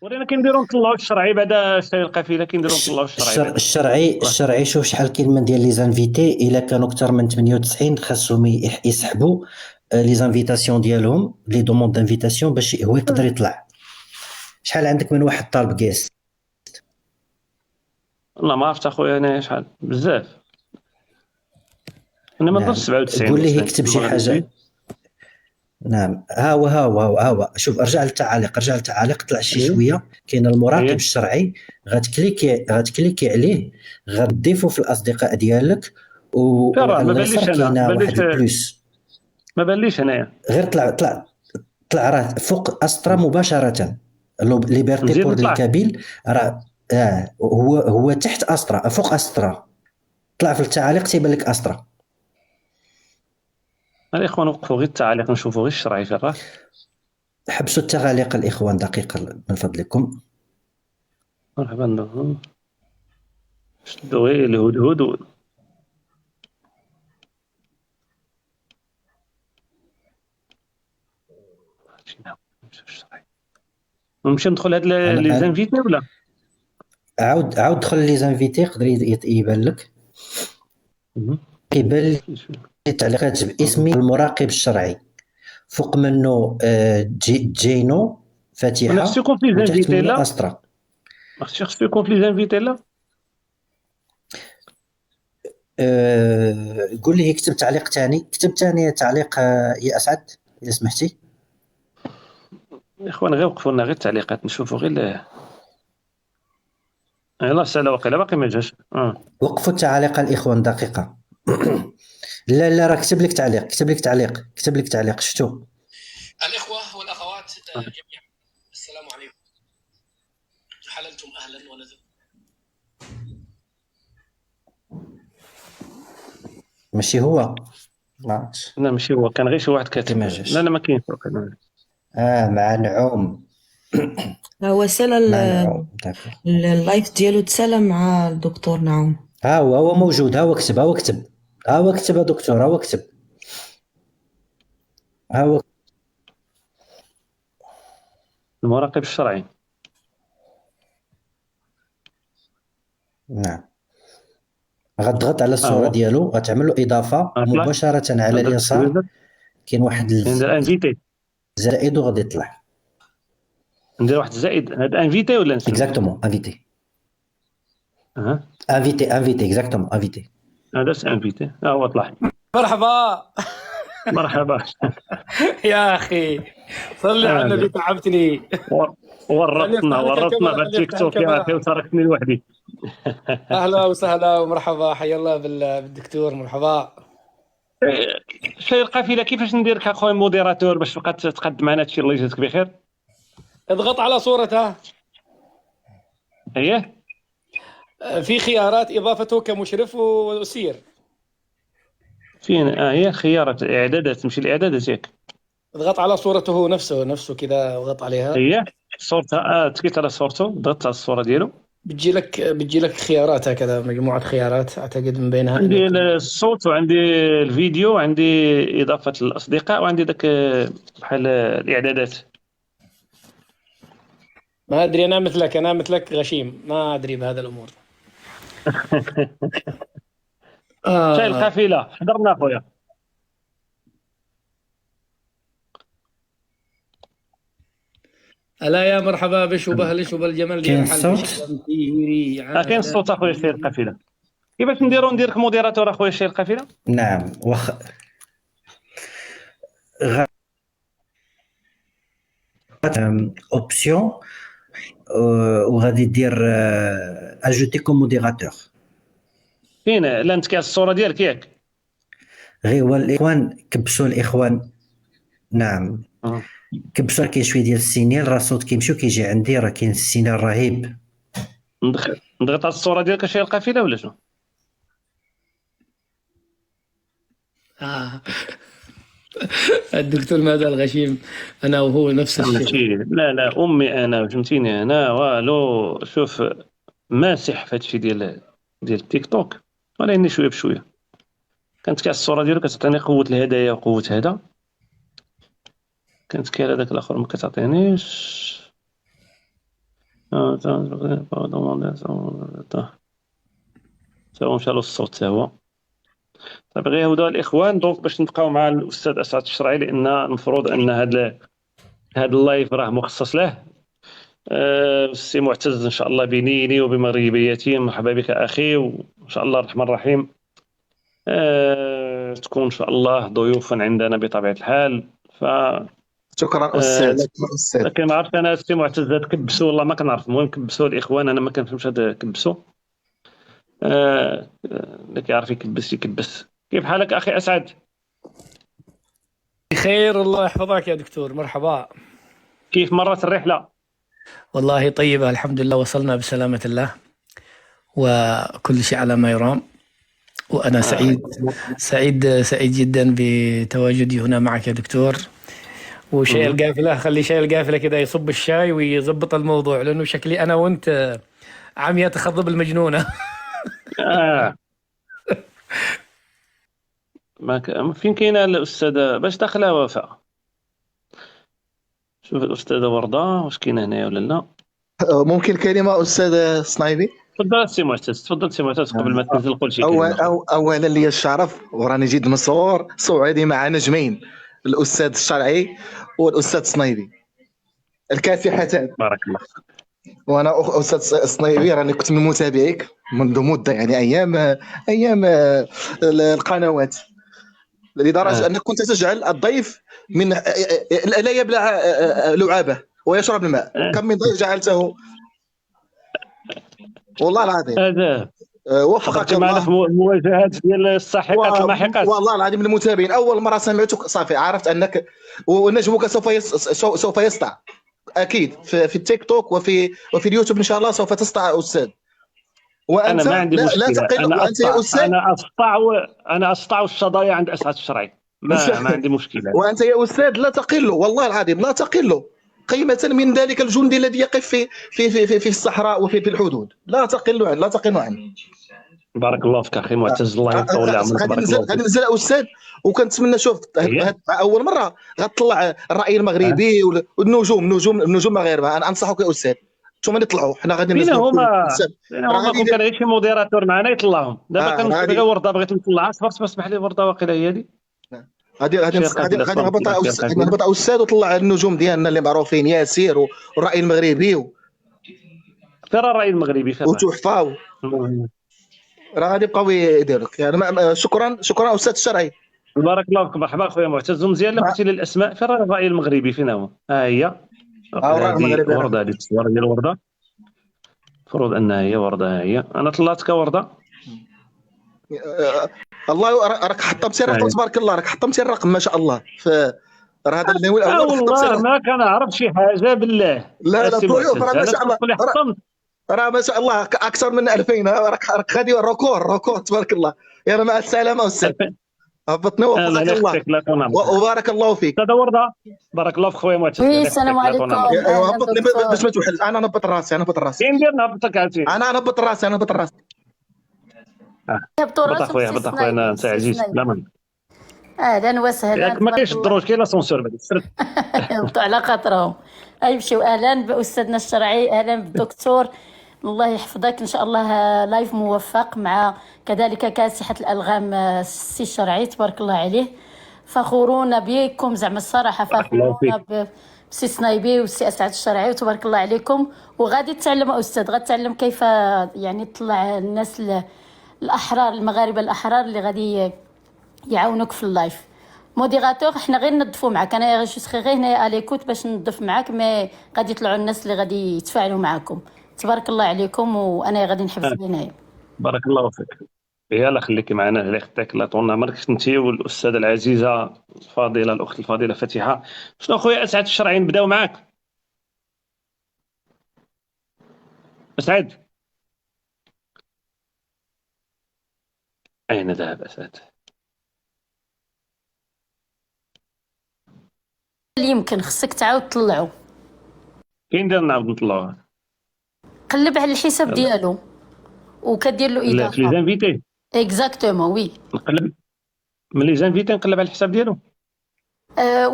ولينا كنديروا نطلعوا الشرعي بعدا شي القافله كنديروا نطلعوا الشرعي بعدا. الشرعي شوف شحال كاين من ديال لي زانفيتي، الا كانوا اكثر من 98 خاصهم يسحبوا لي زانفيتاسيون ديالهم، لي دوموند دانفيتاسيون باش هو يقدر يطلع. شحال عندك من واحد طالب كيس؟ والله ما عرفت اخويا انا شحال بزاف. انا ما نظنش نعم 97 قول ليه مثلا يكتب شي المغرب حاجه. زيد. نعم ها هو شوف، ارجع للتعاليق طلع شي اييه شويه. كاين المراقب اييه الشرعي، غتكليكي عليه، غتضيفو في الاصدقاء ديالك، فين راه؟ وعلى ما اليسار بانليش انا، كاينه واحد البلوس. ما بانليش انايا. غير طلع راه فوق استرا مباشره، ليبرتي نزيد بور نطلع. الكابيل راه. هو تحت استرا، فوق استرا. طلع في التعاليق تيبان لك استرا. الاخوان وقفوا غير التعاليق نشوفوا غير الشرعي فين راه. حبسوا التعاليق الاخوان دقيقه من فضلكم. مرحبا شدوا غير الهدهد نمشيو الشرعي. نمشي ندخل هاد لي انا زانفيتي ولا؟ عاود دخل لي زانفيتي، يقدر يبان لك. مهم. كيبان لي تعليقات باسم المراقب الشرعي، فوق منه جينو انا خصو فاتحه، يكون في لي وتحت زانفيتي منه لا؟ استرا. خصو يكون في لي زانفيتي لا؟ قول لي يكتب تعليق ثاني، كتب ثاني تعليق يا اسعد اذا سمحتي. الاخوان غير وقفوا لنا غير التعليقات نشوفوا غير يلاه سالا واقيلا باقي ما جاش وقفوا التعاليق الاخوان دقيقه. لا لا، راه كتب لك تعليق شفتو. الإخوة والأخوات جميعا، السلام عليكم. حللتم أهلا ونزل. ماشي هو، ما عرفتش. لا ماشي هو، كان غير شي واحد كاتب. ما لا جاش. لا ما كاينش واقيلا. مع نعوم. هو سال مع نعوم داكور. اللايف ديالو تسالى مع الدكتور نعوم. هو موجود. ها هو كتب يا دكتور، ها هو كتب. ها هو. المراقب الشرعي. نعم. غتضغط على ها الصورة هو ديالو، غتعمل له إضافة طلع. مباشرة على درت اليسار. سكرينشوت كاين واحد ندير انفيتي. الزائد وغادي يطلع. ندير واحد الزائد. هذا انفيتي ولا نسيت؟ اكزاكتومون انفيتي. ها انفيتي اكزاكتومون انفيتي. هذا انفيتي. ها هو طلع. مرحبا. مرحبا. يا أخي صلي على النبي، تعبتني. ورطنا بالتيك افتح توك يا الكاميرا. اخي وتركتني لوحدي. أهلا وسهلا ومرحبا، حيا الله بالدكتور، مرحبا. شي القافله كيفاش نديرك اخويا موديراتور باش تبقى تقدم معنا هادشي؟ الله يجازيك بخير. اضغط على صورته، اييه في خيارات إضافته كمشرف وسير. فين؟ هي خيارات اعدادات، تمشي لاعدادات ياك. اضغط على صورته نفسه كذا، اضغط عليها. اييه صورتها. تكيت على صورته، ضغطت على الصوره ديالو. بتجي لك خيارات هكذا، مجموعة خيارات أعتقد من بينها عندي الصوت وعندي الفيديو وعندي اضافه الاصدقاء وعندي داك بحال الاعدادات. ما أدري، أنا مثلك غشيم، ما أدري بهذا الأمور. شاي القافله حضرنا اخويا. ألا يا مرحبا بش وبهلش وبالجمال كاين ديال حال الصوت. كاين الصوت اخويا شاي القافله. كيفاش نديرك موديراتور اخويا شاي القافله؟ نعم اوبسيون، وغادي دير اجوتي كوم موديراتور. فين؟ لا انت كاع الصوره ديالك ياك. غير هو الاخوان كبسوا الاخوان. نعم كبسوا. كاين شويه ديال السينيال، راه الصوت كيمشي وكيجي عندي، راه كاين السينيال رهيب. نضغط على الصوره ديالك شاي القافله ولا شنو؟ الدكتور ماذا الغشيم، أنا وهو نفس الشيء. ماشي لا لا امي انا فهمتيني انا والو. شوف ماسح في هادشي ديال التيك توك، ولكن شويه بشويه. كانت كاع الصوره ديالك كتعطيني قوه الهدايا وقوه هذا. كانت كاع هذاك الاخر ما كتعطينيش. سوا مشى له الصوت سوا. طيب غير هؤلاء الاخوان دونك باش نبقاو مع الاستاذ اسعد الشرعي، لان المفروض ان هذا اللايف راه مخصص له. السي معتز ان شاء الله بنيني وبمغربيتي، مرحبا بك اخي، وان شاء الله الرحمن الرحيم تكون ان شاء الله ضيوفا عندنا بطبيعه الحال. ف شكرا استاذ. لكن ما عرفت انا السي معتز هاد كبسوا والله ما كنعرف. المهم كبسوا الاخوان، انا ما كنفهمش هذا كبسوا. اللي كيعرف يكبس يكبس. كيف حالك اخي اسعد؟ بخير الله يحفظك يا دكتور، مرحبا. كيف مرت الرحله؟ والله طيبة الحمد لله، وصلنا بسلامة الله وكل شيء على ما يرام. وأنا سعيد جدا بتواجدي هنا معك يا دكتور. وشاي القافلة، خلي شاي القافلة كده يصب الشاي ويظبط الموضوع، لأنه شكلي أنا وأنت عمية تخضب المجنونة. فين كاينه الاستاذه باش داخله وفاء؟ شوف الاستاذه ورده واش كاينه هنايا ولا لا. ممكن كلمه استاذ صنايبي؟ تفضل سي معتز، تفضل سي معتز قبل ما تنزل قول شي كلمه. اولا لي الشرف وراني جد مسرور صعودي مع نجمين، الاستاذ الشرعي والاستاذ صنايبي الكافحتان. بارك الله. وانا استاذ صنايبي راني كنت من متابعيك منذ مده، يعني ايام القنوات، لدرجه انك كنت تجعل الضيف من لا يبلع لعابه ويشرب الماء. كم من ضيف جعلته والله العظيم. هذا وفقك معنا في المواجهات ديال الساحقات الماحقات. والله العظيم المتابعين اول مره سمعتك صافي عرفت انك ونجمك سوف يسطع اكيد في التيك توك وفي اليوتيوب ان شاء الله سوف تسطع استاذ. وانت أنا ما عندي مشكلة. لا تقل. وانت يا استاذ انا اسطع الشظايا عند اسعد الشرعي، ما عندي مشكلة. وانت يا استاذ لا تقل، والله العظيم لا تقل قيمة من ذلك الجندي الذي يقف في الصحراء وفي الحدود. لا تقل عنه. بارك الله فيك اخي معتز، الله يطول عمرك. غادي ننزل استاذ، وكنتمنى شوف اول مره غتطلع الراي المغربي والنجوم المغاربه. انا انصحك يا استاذ ثم يطلعوا، حنا غادي ننزلوا. هما كون كان شي موديراتور معنا يطلعهم. دابا كنبغي ورده بغيت نطلعها، صبرت اسمح لي ورده واقيلا هي هذه. غادي نهبط استاذ وطلع النجوم ديالنا اللي معروفين، ياسير والراي المغربي فين الراي المغربي وتحفه راه غادي يبقاو يديروا لك. يعني شكرا استاذ الشرعي. بارك الله فيك. مرحبا اخويا معتز، مزيان اللي قلتي لي الاسماء. فين الراي المغربي؟ فين هو؟ ها هي الراي المغربي. ورده، هذه التصويره ديال ورده المفروض انها هي ورده. هي انا طلعتك ورده. الله راك حطمتي الرقم تبارك الله، راك حطمتي الرقم ما شاء الله. راه هذا الناوي الاول والله ما كنعرف شي حاجه بالله. لا ضيوف راه ما شاء الله، راه ما شاء الله اكثر من 2000. راك غادي ركور تبارك الله. يلا مع السلامه استاذ، هبطنا وفقك الله وبارك الله فيك. هذا ورده. بارك الله فيك خويا معتز. السلام عليكم. هبطني باش ما توحل. انا نهبط راسي فين ندير نهبطك عرفتي؟ انا نهبط راسي هبط اخويا، هبط اخويا. انا انت عزيز لا من اهلا وسهلا. ما كاينش الدروج، كاين لاسونسور بعد يهبطوا على خاطرهم. يمشيو. اهلا باستاذنا الشرعي، اهلا بالدكتور، الله يحفظك ان شاء الله. لايف موفق مع كذلك كاسحة الالغام السي الشرعي تبارك الله عليه. فخورون بكم زعما الصراحه، فخورون بسي صنايبي والسي اسعد الشرعي وتبارك الله عليكم. وغادي تتعلم استاذ، غادي تتعلم كيف يعني تطلع الناس الاحرار المغاربه الاحرار اللي غادي يعاونوك في اللايف. موديراتور حنا غير نضفوا معك، انا جو غير هنايا اليكوت باش نضف معك، مي غادي يطلعوا الناس اللي غادي يتفاعلوا معكم. تبارك الله عليكم، وانا غادي نحفظ هنايا. بارك الله فيك. يلا خليكي معنا، الله يخطيك، الله يطول عمرك انت والاستاذه العزيزه الفاضله الاخت الفاضله فاتحه. شنو خويا اسعد الشرعي نبداو معاك؟ اسعد اين ذهب اسعد؟ يمكن خصك تعاود تطلعو. كاين ندير نعاود نطلعوها؟ قلب على الحساب ديالو وكدير له اضافه. لا في لي زانفيتي. اكزاكتومون وي. نقلب من لي زانفيتي، نقلب على الحساب ديالو.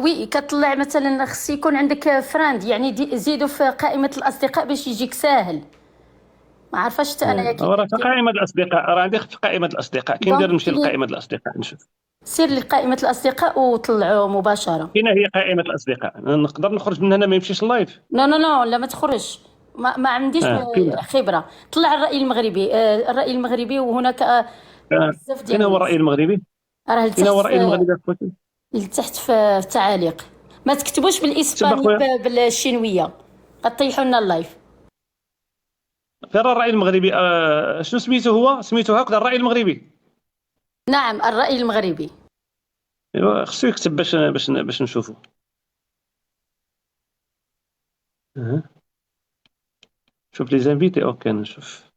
وي كتطلع مثلا خص يكون عندك فريند، يعني زيدو في قائمة الأصدقاء باش يجيك ساهل. ما عارفاش حتى أنا كيفاش راه في قائمة الأصدقاء، راه عندي في قائمة الأصدقاء، كي ندير دونك نمشي لقائمة الأصدقاء نشوف. سير لقائمة الأصدقاء وطلعوا مباشرة. فين هي قائمة الأصدقاء؟ نقدر نخرج من هنا ما يمشيش اللايف؟ نو نو نو، لا ما تخرجش، ما عنديش فين؟ خبرة. طلع الرأي المغربي، الرأي المغربي، وهناك بزاف فين ديال هو الرأي الناس. المغربي؟ راه فين هو لتحت الرأي المغربي أخوتي؟ لتحت في التعاليق. ما تكتبوش شوف بالإسباني أخويا، بالشينوية، غطيحوا لنا اللايف. فين الرأي المغربي؟ شنو سميتو؟ هو سميتو هكذا الرأي المغربي. نعم، الرأي المغربي. ايوا خصو يكتب باش نشوفو. أه. شوف لي زانفيتي، اوكي نشوف.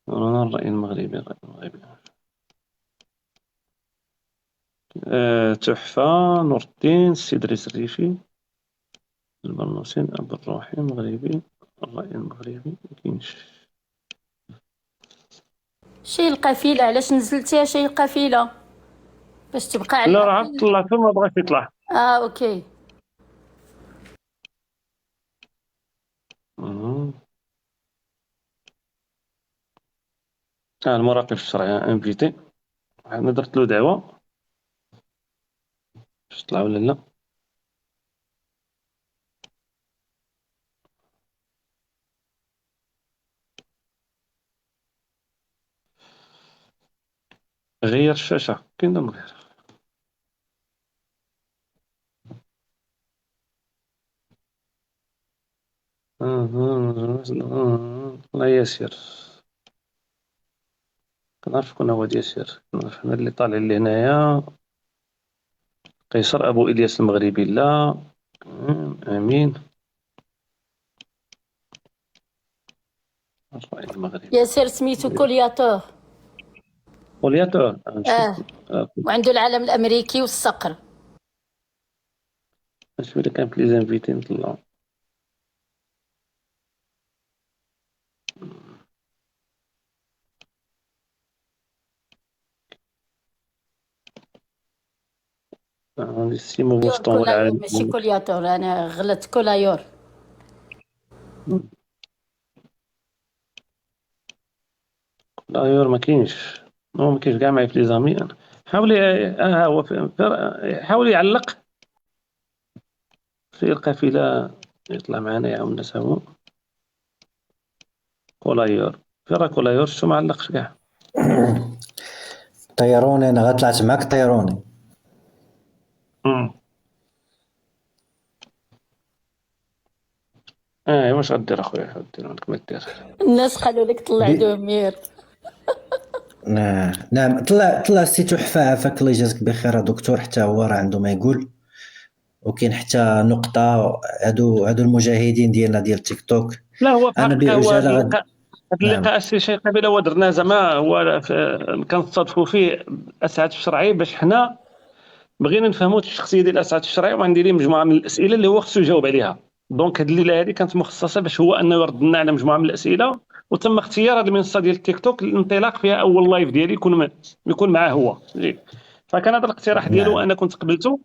رانا الرأي المغربي، الرأي المغربي. تحفة، نور الدين، السيد ريس الريفي، البرنوسين، أبو الروحي المغربي، الرأي المغربي مكاينش. شي القافلة، علاش نزلتيها شي القافلة باش تبقى على لا راه عاد طلعتو ما بغاش يطلع. اوكي. أه. المراقب الشرعي انفيتي، انا درت له دعوة، باش طلع ولا لا. غير الشاشة، كاين نغير. لا ياسر، كنعرف شكون هو ياسر، كنعرف انا اللي طالع لي هنايا. قيصر ابو الياس المغربي، لا. امين الرأي المغربي. ياسر سميتو كولياتور. ولياتور نشوف. وعنده العلم الأمريكي والصقر. نشوف إلا كان في لي زانفيتي نطلعو. عندي سيمو بوسطون كولايور والعالم. ماشي كولياتور، أنا غلطت، كولايور. دايور ما كاينش، هو ما كاينش كاع معايا في لي زامي. حاولي، ها هو حاولي يعلق في القافلة يطلع معنا يا عم الناس. هو كولايور، فين راه كولايور؟ شتو ما علقش كاع. طيروني انا غطلعت معاك طيروني. واش غدير اخويا؟ غدير عندك ما دير. الناس قالوا لك طلع دومير. نعم طلع سي تحفة، عافاك الله يجازيك بخير دكتور، حتى هو راه عنده ما يقول. وكاين حتى نقطة، هادو المجاهدين ديالنا ديال تيك توك. لا هو في انا الحقيقة هو هذا بعجالة اللقاء، هذا نعم اللقاء شي قبيله هو درناه زعما هو كنستضفوا فيه اسعد الشرعي، باش حنا بغينا نفهموا الشخصيه ديال اسعد الشرعي، وغندير ليه مجموعه من الاسئله اللي هو خصو يجاوب عليها. دونك هذه الليله هذه كانت مخصصه باش هو انه يرد لنا على مجموعه من الاسئله، وتم اختيار هذه المنصه ديال التيك توك للانطلاق فيها اول لايف ديالي يكون معاه هو. فكان هذا الاقتراح ديالو نعم وانا كنت قبلته،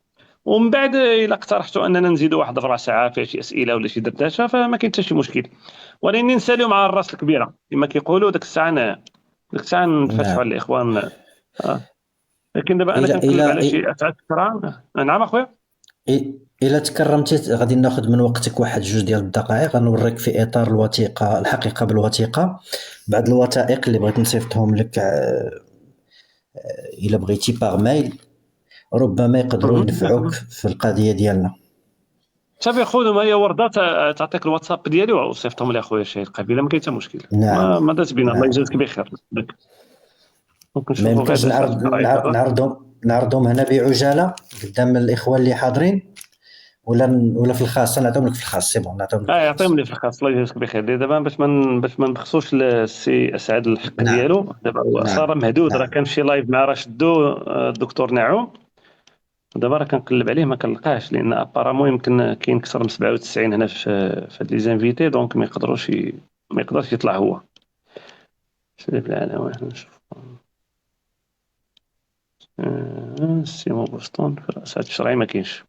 ومن بعد الى اقترحتوا اننا نزيدوا واحد ربع ساعه فيها شي اسئله ولا شي دردشه، فما كاين حتى شي مشكل. ولكن نساليو مع الراس الكبيره كما كيقولوا، ديك الساعه نفتحوا نعم. على الاخوان. لكن دابا انا الى كنقلب على الى شي اسعد الشرعي. نعم اخويا. الى تكرمتي غادي ناخذ من وقتك واحد جوج ديال الدقائق، غنوريك في اطار الوثيقه، الحقيقه بالوثيقه، بعض الوثائق اللي بغيت نصيفطهم لك الى بغيتي باغ ميل، ربما يقدروا ينفعوك في القضيه ديالنا. صافي خذهم، هي ورده تعطيك الواتساب ديالي وصيفطهم لي اخويا شي القبيله، ما كاين حتى مشكل. نعم ما داز بينا، الله نعم. يجازيك بخير. دونك ما نشوفوا يمكنش غير اسعد الشرعي دابا. نعرضهم هنا بعجاله قدام الاخوان اللي حاضرين، ولا في الخاصه نعطيهم لك في الخاص. سي بون نعطيهم لك في الخاص. يعطيهم لي في الخاص، الله يجازيك بخير. دابا باش ما نبخسوش السي اسعد الحق نعم ديالو، دابا هو نعم صار مهدود، راه نعم كان في لايف مع راشدو الدكتور نعوم، ودابا راه كنقلب عليه ما كنلقاهش، لان ابارامون يمكن كاين كثر من 97 هنا في هاد لي زانفيتي، دونك ما يقدرش يطلع هو. شوف العناوين نشوف. سيمون بوسطون في الرئاسات الشرعية ما كاينش.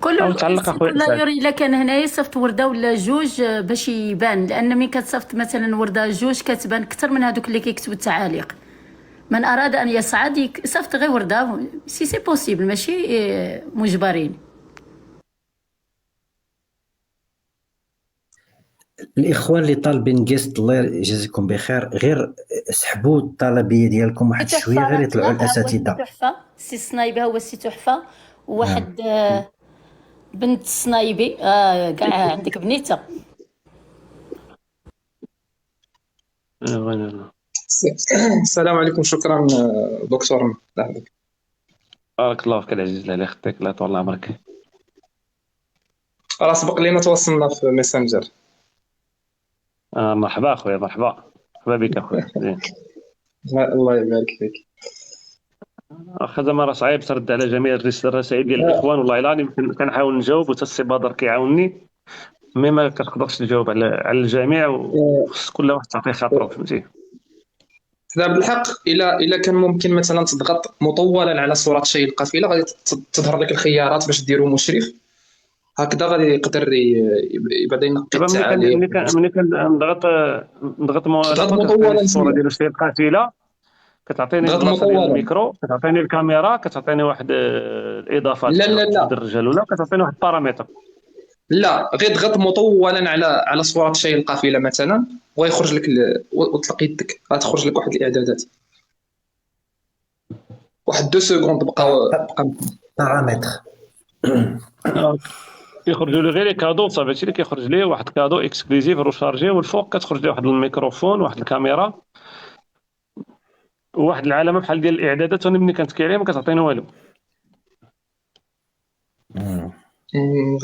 أو تعلق أخويا كل أسعد. يوري الا كان هنايا صيفط ورده ولا جوج باش يبان، لان ملي كتصيفط مثلا ورده جوج كتبان اكثر من هذوك اللي كيكتبوا التعاليق. من اراد ان يصعد يصيفط غير ورده سي بوسيبل، ماشي مجبرين. الاخوان اللي طالبين جيست الله يجازيكم بخير، غير سحبوا الطلبيه ديالكم واحد شويه غير يطلعوا الاساتذه. تحفه السي الصنايبي، هو السي تحفه وواحد بنت الصنايبي. كاع عندك بنيته. السلام عليكم. شكرا دكتور. بارك الله فيك العزيز، الله يخطيك، الله يطول عمرك. راه سبق لينا تواصلنا في ميسنجر. مرحبا اخويا، مرحبا بك اخويا. زين الله يبارك فيك. واخا زعما راه صعيب ترد على جميع الرسائل ديال الاخوان، والله الا يمكن كنحاول نجاوب وتا السي بدر كيعاوني، مي ما كتقدرش تجاوب على الجميع، وخص كل واحد تعطيه خاطره، فهمتي. بالحق الا كان ممكن مثلا تضغط مطولا على صوره شي القافله غادي تظهر لك الخيارات باش ديروا مشرف، هكذا غادي يقدر يبدا ينقي التعاليق. ملي كنضغط مطولا الصوره ديال شي القافله كتعطيني البلاصه ديال الميكرو، كتعطيني الكاميرا، كتعطيني واحد الاضافات لا الدرجه الاولى، وكتعطيني واحد البارامتر. لا، غير ضغط مطولا على صوره شي القافله مثلا ويخرج لك وطلق يدك غتخرج لك واحد الاعدادات. واحد 2 سكوند بقى بارامتر. كيخرجوا لي غير كادو صافي، هادشي اللي كيخرج ليه واحد كادو اكسكلوزيف روشارجي، والفوق كتخرج ليه واحد الميكروفون، واحد الكاميرا، وواحد العلامه بحال ديال الاعدادات، وانا ملي كنتكي عليها ما كتعطيني والو.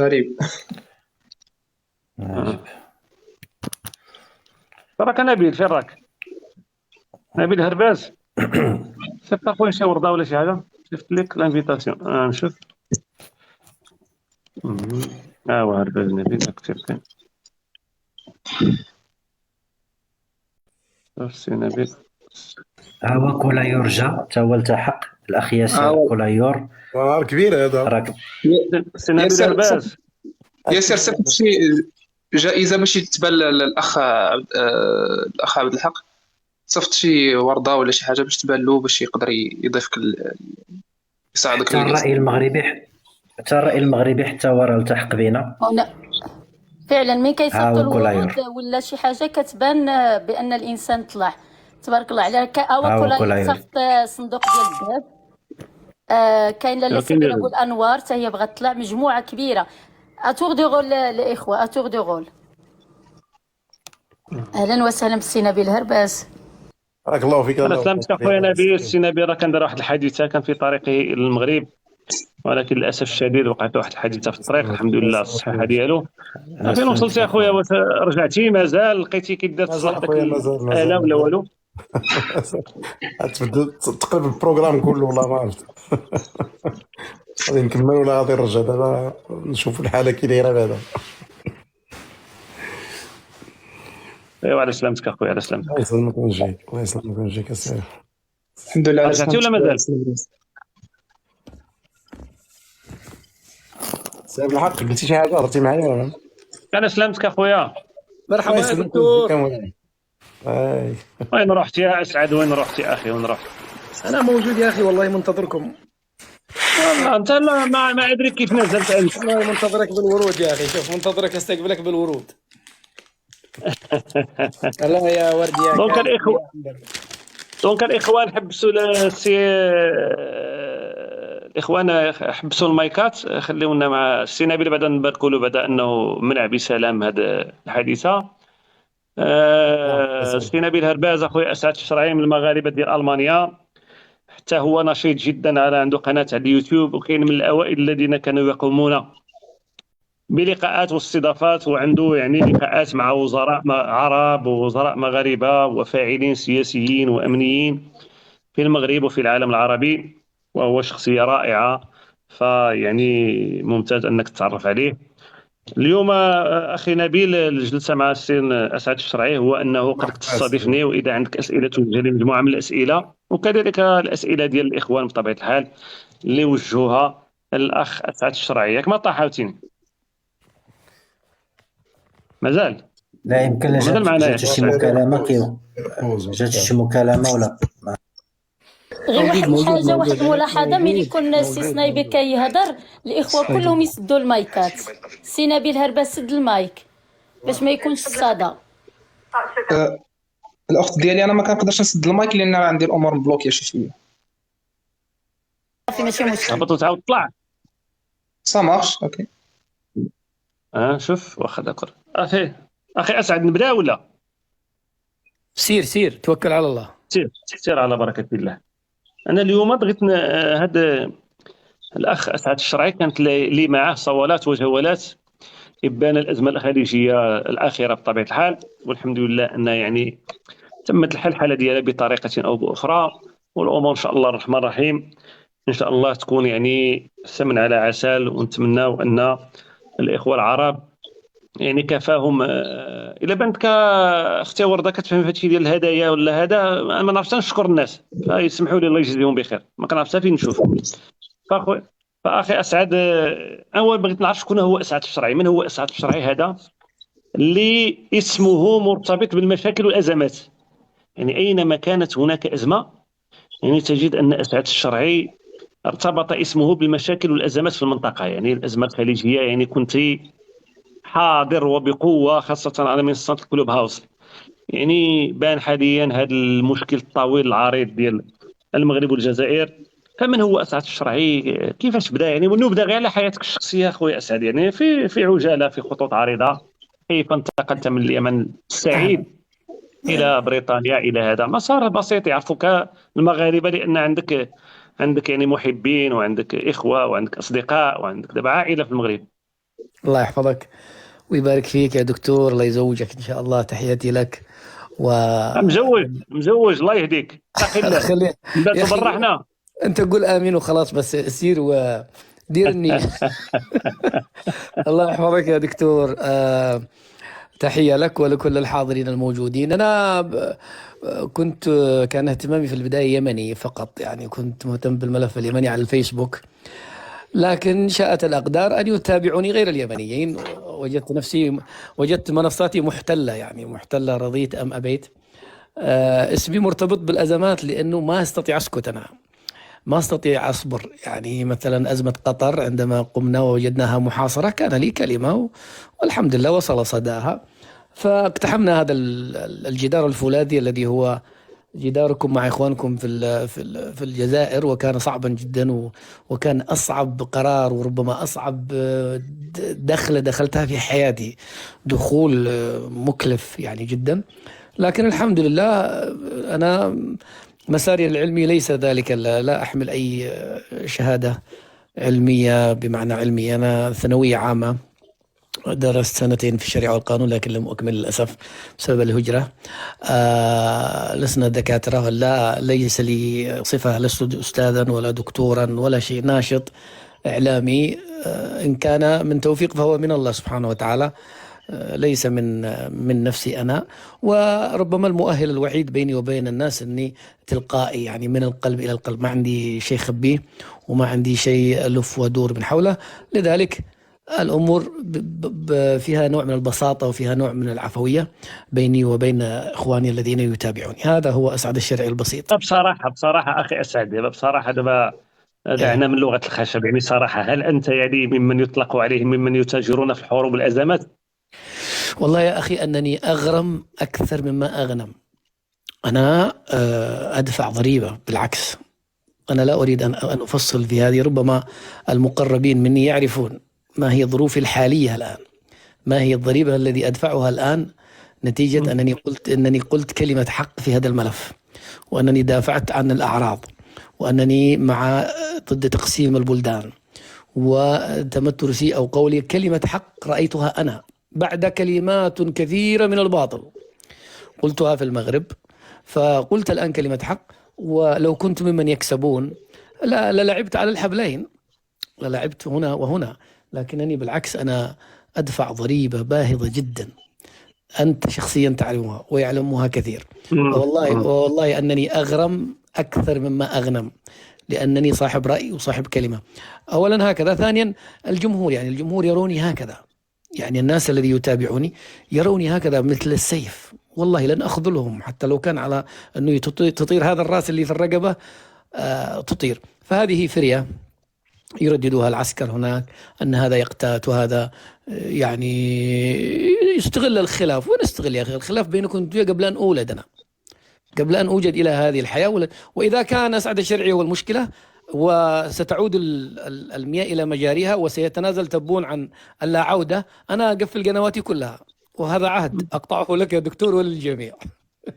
غريب. راك نبيل، فين راك؟ نبيل هرباز. شفت اخويا شي ورده ولا شي حاجه؟ شفت لك الانفيتاسيون. نشوف. هو هرباز نبيل كتبت. سي نبيل. هو كولايور جا تا هو التحق، الاخ ياسر كولايور. كبير هذا. راك سي نبيل هرباز. ياسر صيفط شي جائزه باش يتبان الاخ عبد الحق، صيفط شي ورده ولا شي حاجه باش تبان له، باش يقدر يضيفك يساعدك. حتى الرأي المغربي حتى هو راه التحق بينا فعلا. ملي كيصيفطوا الورود ولا شي حاجه كتبان بان الانسان طلع. تبارك الله عليك. كولايور صيفط صندوق ديال الذهب. كاين لاله سميره بو الانوار حتى هي بغات تطلع. مجموعه كبيره. اتور دو غول الاخوه، اتور دو غول. اهلا وسهلا بالسي نبيل هرباز. بارك الله فيك. انا سلامتك اخويا نبيل. السي نبيل راه كندير واحد الحادثه، كان في طريقه للمغرب، ولكن للاسف الشديد وقعت واحد الحادثه في الطريق. الحمد لله الصحه ديالو. فين وصلتي اخويا؟ رجعتي؟ مازال لقيتي كيدير تصلح داك الاله ولا والو؟ تبدل تقلب البروغرام كله والله ما عرفت. غادي نكمل ولا غادي نرجع دابا نشوف الحاله كي دايره بعدا. ايوا على سلامتك اخويا، على سلامتك. الله يسلمك ويجيك، الله يسلمك ويجيك السلام. الحمد لله. رجعتي ولا مازال؟ سير الحق قلتي شي حاجه هضرتي معايا ولا؟ على سلامتك اخويا. مرحبا يا دكتور. وين رحت يا اسعد؟ وين رحت يا اخي؟ وين رحت؟ انا موجود يا اخي والله، منتظركم. والله انت ما ادري كيف نزلت انت. والله منتظرك بالورود يا اخي. شوف منتظرك استقبلك بالورود. لا يا ورد يا دونك الاخوان حبسوا الاخوان حبسوا المايكات، خليونا مع السي نبيل بعدا نباركوا له بعد انه منع بسلام هذه الحادثه. السي نبيل هرباز اخويا اسعد الشرعي من المغاربه ديال المانيا، حتى هو نشيط جدا، عنده قناه على اليوتيوب، وكاين من الاوائل الذين كانوا يقومون بلقاءات واستضافات، وعنده يعني لقاءات مع وزراء عرب ووزراء مغاربه وفاعلين سياسيين وامنيين في المغرب وفي العالم العربي، وهو شخصيه رائعه، فيعني ممتاز انك تتعرف عليه. اليوم اخي نبيل، الجلسه مع السين اسعد الشرعي هو انه قد تستضيفني، واذا عندك اسئله توجه لي مجموعه من الاسئله، وكذلك الاسئله ديال الاخوان بطبيعه الحال اللي وجهوها الاخ اسعد الشرعي. ياك ما طاح عاوتاني مازال لا يمكن مازال معنا جات شي مكالمه جات شي مكالمه ولا غير واحد موجود الحاجه، واحد موجود الملاحظه، ملي موجود يكون السي موجود سنايبي موجود. كيهضر الاخوه كلهم يسدوا المايكات. سي نبيل هربا سد المايك باش ما يكونش الصدى. الاخت ديالي انا ما كنقدرش نسد المايك لان راه عندي الامور مبلوكيه شي شويه. صافي ماشي مشكل. هبط وتعاود طلع. سا مارش اوكي. شوف واخا داكور. اخي اسعد، نبدا ولا سير توكل على الله. سير على بركه الله. انا اليوم بغيت هذا الاخ اسعد الشرعي كانت لي معه صولات وجولات ابان الازمه الخليجيه الاخيره بطبيعه الحال، والحمد لله ان يعني تمت الحلحله ديالها بطريقه او باخرى، والامور ان شاء الله الرحمن الرحيم ان شاء الله تكون يعني سمن على عسل. ونتمناو ان الاخوه العرب يعني كفاهم. الا بانت اختي ورده كتفهم في هادشي ديال الهدايا ولا هذا، انا ما نعرفش نشكر الناس، فيسمحوا لي الله يجزيهم بخير، ما كنعرفش فين نشوف. فاخي اسعد، اول بغيت نعرف شكون هو اسعد الشرعي. من هو اسعد الشرعي هذا اللي اسمه مرتبط بالمشاكل والازمات؟ يعني اينما كانت هناك ازمه يعني تجد ان اسعد الشرعي ارتبط اسمه بالمشاكل والازمات في المنطقه. يعني الازمه الخليجيه يعني كنت حاضر وبقوه، خاصه على منصه الكلوب هاوس. يعني بان حاليا هذا المشكل الطويل العريض ديال المغرب والجزائر. فمن هو اسعد الشرعي؟ كيفاش بدا؟ يعني ونبدا غير على حياتك الشخصيه اخويا اسعد، يعني في عجاله، في خطوط عريضه. كيف انتقلت من اليمن السعيد الى بريطانيا الى هذا مسار بسيط يعرفك المغاربه، لان عندك يعني محبين، وعندك اخوه، وعندك اصدقاء، وعندك دابا عائله في المغرب. الله يحفظك ويبارك فيك يا دكتور، الله يزوجك إن شاء الله. تحياتي لك. و مزوج الله يهديك. اتق الله. خلي نبداو برحنا. أنت قول آمين وخلاص، بس سير ودير النية. الله يحفظك يا دكتور. تحية لك ولكل الحاضرين الموجودين. أنا كان اهتمامي في البداية يمني فقط، يعني كنت مهتم بالملف اليمني على الفيسبوك، لكن شاءت الأقدار أن يتابعوني غير اليمنيين. وجدت منصاتي محتلة، يعني محتلة، رضيت أم أبيت. اسمي مرتبط بالأزمات لأنه ما أستطيع أسكت، أنا ما أستطيع أصبر. يعني مثلا أزمة قطر عندما قمنا ووجدناها محاصرة كان لي كلمة والحمد لله وصل صداها، فاقتحمنا هذا الجدار الفولاذي الذي هو جداركم مع إخوانكم في الجزائر، وكان صعبا جدا، وكان أصعب قرار وربما أصعب دخلتها في حياتي، دخول مكلف يعني جدا. لكن الحمد لله أنا مساري العلمي ليس ذلك، لا أحمل أي شهادة علمية بمعنى علمي. أنا ثانوية عامة، درست 2 في الشريعة والقانون لكن لم أكمل للأسف بسبب الهجرة. لسنا دكاترة، ليس لي صفة، لست أستاذا ولا دكتورا ولا شيء، ناشط إعلامي. إن كان من توفيق فهو من الله سبحانه وتعالى، ليس من نفسي أنا. وربما المؤهل الوحيد بيني وبين الناس أني تلقائي، يعني من القلب إلى القلب، ما عندي شيء خبيه وما عندي شيء ألف ودور من حوله. لذلك الأمور فيها نوع من البساطة وفيها نوع من العفوية بيني وبين إخواني الذين يتابعوني. هذا هو أسعد الشرعي البسيط. بصراحة أخي أسعد، بصراحة دابا دعنا من لغة الخشب. يعني صراحة، هل أنت يعني ممن يطلق عليهم ممن يتاجرون في الحروب والأزمات؟ والله يا أخي أنني أغرم أكثر مما أغنم. أنا أدفع ضريبة، بالعكس أنا لا أريد أن أفصل في هذه. ربما المقربين مني يعرفون ما هي ظروفي الحالية الآن، ما هي الضريبة الذي أدفعها الآن نتيجة أنني قلت كلمة حق في هذا الملف، وأنني دافعت عن الأعراض، وأنني ضد تقسيم البلدان، وتمترسي أو قولي كلمة حق رأيتها أنا بعد كلمات كثيرة من الباطل قلتها في المغرب. فقلت الآن كلمة حق، ولو كنت ممن يكسبون للعبت على الحبلين، للعبت هنا وهنا. لكنني بالعكس أنا أدفع ضريبة باهظة جدا، أنت شخصيا تعلمها ويعلمها كثير، والله أنني أغرم أكثر مما أغنم، لأنني صاحب رأي وصاحب كلمة. أولا هكذا، ثانيا الجمهور، يعني الجمهور يروني هكذا، يعني الناس الذي يتابعوني يروني هكذا مثل السيف، والله لن أخذلهم حتى لو كان على أنه تطير هذا الرأس اللي في الرقبة تطير. فهذه فرية يرددوها العسكر هناك، أن هذا يقتات وهذا يعني يستغل الخلاف. ونستغل يا أخي الخلاف بينكم قبل أن أولد أنا، قبل أن أوجد إلى هذه الحياة. وإذا كان أسعد الشرعي هو المشكلة وستعود المياه إلى مجاريها وسيتنازل تبون عن اللا عودة، أنا أقفل قنواتي كلها، وهذا عهد أقطعه لك يا دكتور وللجميع.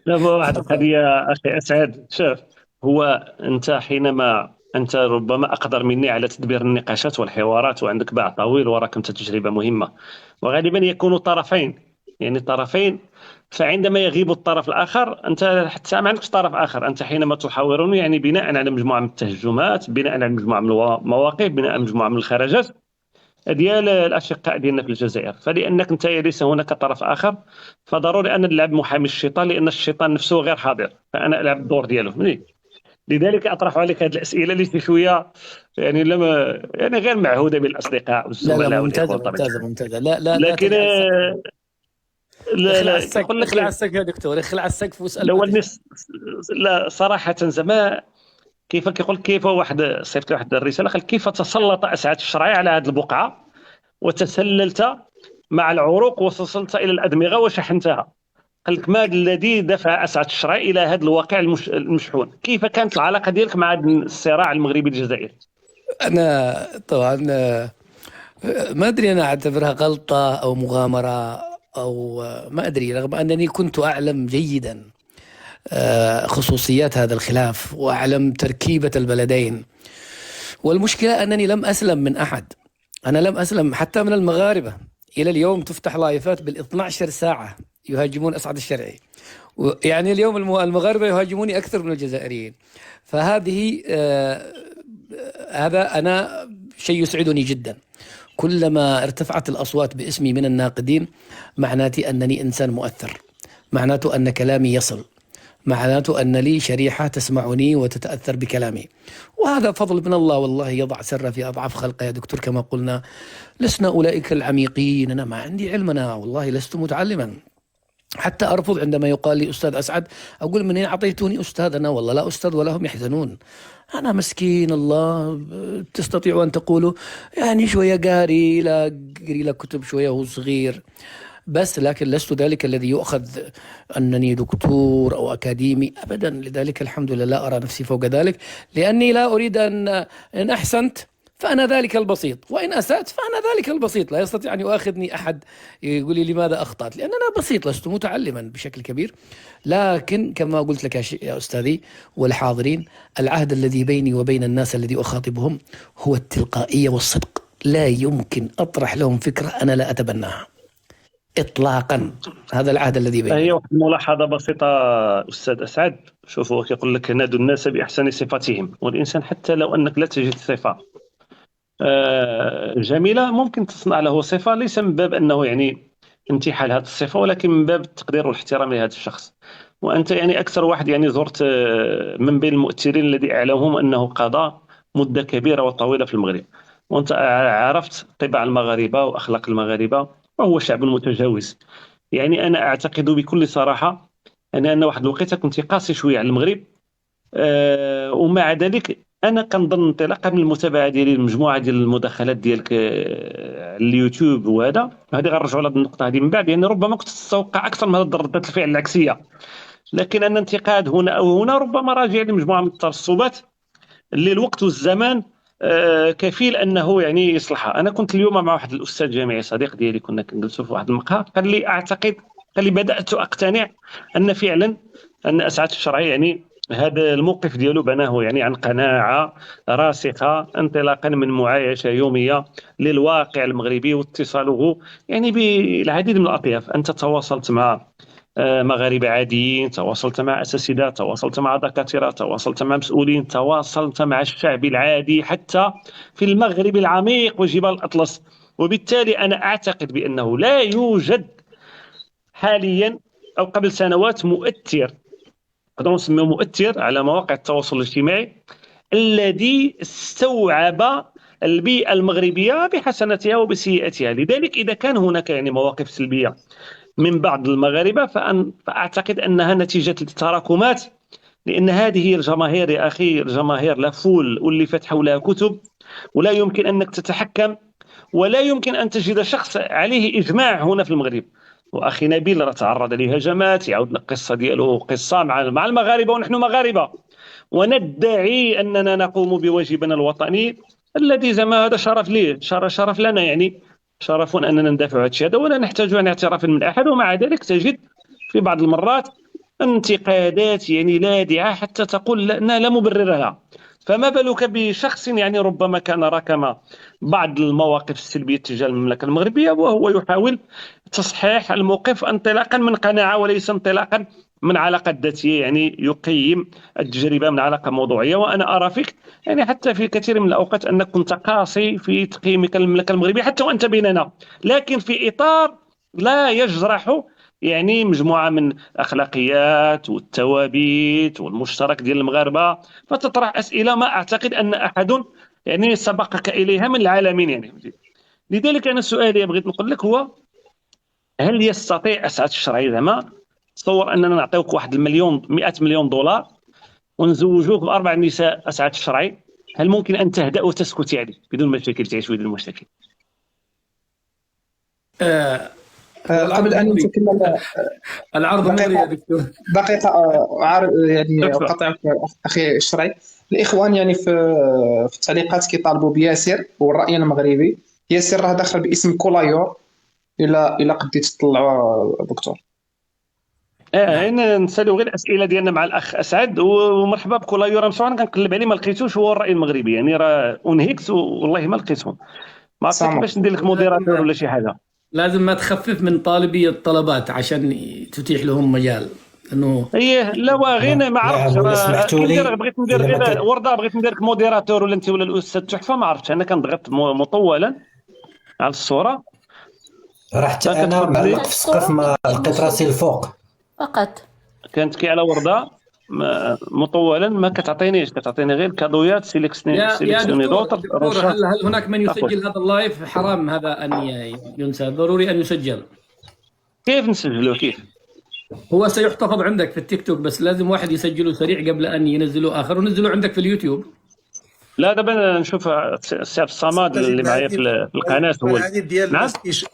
لا واحد القضية أخي أسعد، شوف، هو أنت حينما أنت ربما أقدر مني على تدبير النقاشات والحوارات، وعندك باع طويل وراك أنت تجربة مهمة، وغالبا يكون طرفين، يعني طرفين. فعندما يغيب الطرف الآخر أنت حتى ما عندكش طرف آخر، أنت حينما تحاورني يعني بناء على مجموعة من التهجمات، بناء على مجموعة من المواقف، بناء على مجموعة من الخرجات ديال الأشقاء ديالنا في الجزائر. فلأنك أنت ليس هناك طرف آخر، فضروري أن نلعب محامي الشيطان، لأن الشيطان نفسه غير حاضر، فأنا ألعب الدور دياله. لذلك أطرح عليك هذه الأسئلة اللي شوية يعني لما يعني غير معهودة بالأصدقاء والزملاء. لا ممتازة. لا لكن اخلع السقف يا دكتور، اخلع السقف واسأل. لا صراحة زعما كيف كيقول، كيف واحد صيفط لي واحد الرسالة قال كيف تسلط أسعد الشرعي على هذه البقعة وتسللت مع العروق ووصلت إلى الأدمغة وشحنتها. قال لك ما الذي دفع أسعد الشرعي إلى هذا الواقع المشحون؟ كيف كانت العلاقة ديالك مع الصراع المغربي الجزائري؟ أنا طبعا ما أدري، أنا أعتبرها غلطة أو مغامرة أو ما أدري، رغم أنني كنت أعلم جيدا خصوصيات هذا الخلاف وأعلم تركيبة البلدين. والمشكلة أنني لم أسلم من أحد، أنا لم أسلم حتى من المغاربة. إلى اليوم تفتح لايفات بال12 ساعة يهاجمون أسعد الشرعي، يعني اليوم المغاربة يهاجموني أكثر من الجزائريين. فهذه هذا أنا شيء يسعدني جدا. كلما ارتفعت الأصوات باسمي من الناقدين معناته أنني إنسان مؤثر، معناته أن كلامي يصل، معناته أن لي شريحة تسمعني وتتأثر بكلامي، وهذا فضل من الله. والله يضع سر في أضعاف خلقه يا دكتور، كما قلنا لسنا أولئك العميقين، أنا ما عندي علمنا، والله لست متعلما. حتى أرفض عندما يقال لي أستاذ أسعد، أقول من أين أعطيتوني أستاذ؟ أنا والله لا أستاذ ولا هم يحزنون، أنا مسكين. الله تستطيعوا أن تقولوا يعني شوية قاري لا كتب شوية وهو صغير بس، لكن لست ذلك الذي يؤخذ أنني دكتور أو أكاديمي أبدا. لذلك الحمد لله لا أرى نفسي فوق ذلك، لأني لا أريد إن أحسنت فأنا ذلك البسيط، وإن أسأت فأنا ذلك البسيط. لا يستطيع أن يؤاخذني أحد يقول لي لماذا أخطأت، لأن أنا بسيط، لست متعلما بشكل كبير. لكن كما قلت لك يا أستاذي والحاضرين، العهد الذي بيني وبين الناس الذي أخاطبهم هو التلقائية والصدق. لا يمكن أطرح لهم فكرة أنا لا أتبناها إطلاقا. هذا العهد الذي بيننا. هي واحد الملاحظة بسيطة أستاذ أسعد، شوفوا يقول لك نادوا الناس بأحسن صفاتهم، والإنسان حتى لو أنك لا تجد صفة جميلة ممكن تصنع له صفة، ليس من باب أنه يعني انتحال هذه الصفة، ولكن من باب التقدير والاحترام لهذا الشخص. وأنت يعني أكثر واحد يعني زرت من بين المؤثرين الذي أعلمهم أنه قضى مدة كبيرة وطويلة في المغرب، وأنت عرفت طباع المغاربة وأخلاق المغاربة، وهو شعب متجاوز. يعني أنا أعتقد بكل صراحة أن واحد الوقت كنت قاسي شوية على المغرب، ومع ذلك أنا كنظن انطلاقا من المتابعة ديالي المجموعة ديال المداخلات ديالك على اليوتيوب، وهذا هذه غنرجعوا لهذه النقطة هذه من بعد، لأن ربما كنت تتوقع أكثر من هذه ردات الفعل العكسية. لكن أن انتقاد هنا أو هنا ربما راجع لمجموعة من الترصبات اللي الوقت والزمان كفيل أنه يعني يصلحها. أنا كنت اليوم مع واحد الأستاذ جامعي صديق ديالي، كنا كنجلسوا في واحد المقهى، قال لي أعتقد، قال لي بدأت أقتنع أن فعلا أن أسعد الشرعي يعني هذا الموقف ديالو بناه يعني عن قناعة راسخة انطلاقا من معايشة يومية للواقع المغربي واتصاله يعني بالعديد من الأطياف. أنت تواصلت مع مغاربة عاديين، تواصلت مع أساتذة، تواصلت مع دكاترة، تواصلت مع مسؤولين، تواصلت مع الشعب العادي حتى في المغرب العميق وجبال الأطلس. وبالتالي أنا أعتقد بأنه لا يوجد حاليا أو قبل سنوات مؤثر، نقدروا نسميه مؤثر على مواقع التواصل الاجتماعي الذي استوعب البيئة المغربية بحسناتها وبسيئاتها. لذلك إذا كان هناك يعني مواقف سلبية من بعض المغاربة فأعتقد أنها نتيجة التراكمات، لأن هذه هي الجماهير يا أخي، الجماهير لا فول ألفت حولها كتب، ولا يمكن أنك تتحكم ولا يمكن أن تجد شخص عليه إجماع هنا في المغرب. وأخي نبيل راه تعرض لهجمات، يعود القصة ديالو قصة مع المغاربة، ونحن مغاربة وندعي أننا نقوم بواجبنا الوطني الذي زعما هذا شرف ليه، شرف لنا، يعني شرف أننا ندافع عن الشيء هذا ولا نحتاج عن اعتراف من أحد. ومع ذلك تجد في بعض المرات انتقادات يعني لاذعة حتى تقول أنها لا مبرر لها، فما بالك بشخص يعني ربما كان راكم بعض المواقف السلبية تجاه المملكة المغربية وهو يحاول تصحيح الموقف انطلاقا من قناعة وليس انطلاقا من علاقة ذاتية، يعني يقيم التجربة من علاقة موضوعية. وأنا أرى فيك يعني حتى في كثير من الأوقات أنك كنت قاسي في تقييمك للمملكة المغربية حتى وأنت بيننا، لكن في إطار لا يجرح يعني مجموعة من الأخلاقيات والثوابت والمشترك ديال المغاربة، فتطرح أسئلة ما أعتقد أن أحد يعني سبقك إليها من العالمين يعني. لذلك أنا سؤالي بغيت نقول لك هو هل يستطيع أسعد الشرعي زعما تصور أننا نعطيوك 100 مليون دولار ونزوجوك بأربع نساء أسعد الشرعي، هل ممكن أن تهدأ وتسكت يعني بدون مشاكل، تعيش بدون مشاكل؟ قبل ان نتكلم العرض مغري يا دكتور. دقيقه يعني قطعك اخي الشرعي. الاخوان يعني في التعليقات كيطالبوا بياسر والراي المغربي. ياسر راه داخل باسم كولايور الى قديت تطلعوا دكتور. هنا نسالوا غير الاسئله ديالنا مع الاخ اسعد، ومرحبا بكولايور. انا كنقلب عليه ما لقيتوش، هو الراي المغربي يعني راه انهكت والله ما لقيتهم، ما عرفتش كيفاش ندير لك موديراتور ولا شي حاجه. لازم ما تخفف من طالبي الطلبات عشان تتيح لهم مجال انه لا واغينا ما عرفتش. بغيت ندير غير ورده، بغيت ندير لك موديراتور ولا انت ولا الاستاذ تحفه، ما عرفتش. انا كنضغط مطولا على الصوره، راه حتى انا معلق في السقف ما لقيت راسي الفوق فقط. كانت كي على ورده مطولا ما كتعطينيش، كتعطيني غير كادويات سيليكسيوني دوطر. هل هناك من يسجل هذا اللايف؟ حرام هذا ان ينسى، ضروري ان يسجل. كيف نسجله؟ كيف هو سيحتفظ عندك في التيك توك، بس لازم واحد يسجله سريع قبل ان ينزله اخر، ونزله عندك في اليوتيوب. لا دابا نشوف السي الصماد اللي معايا في القناه هو نعم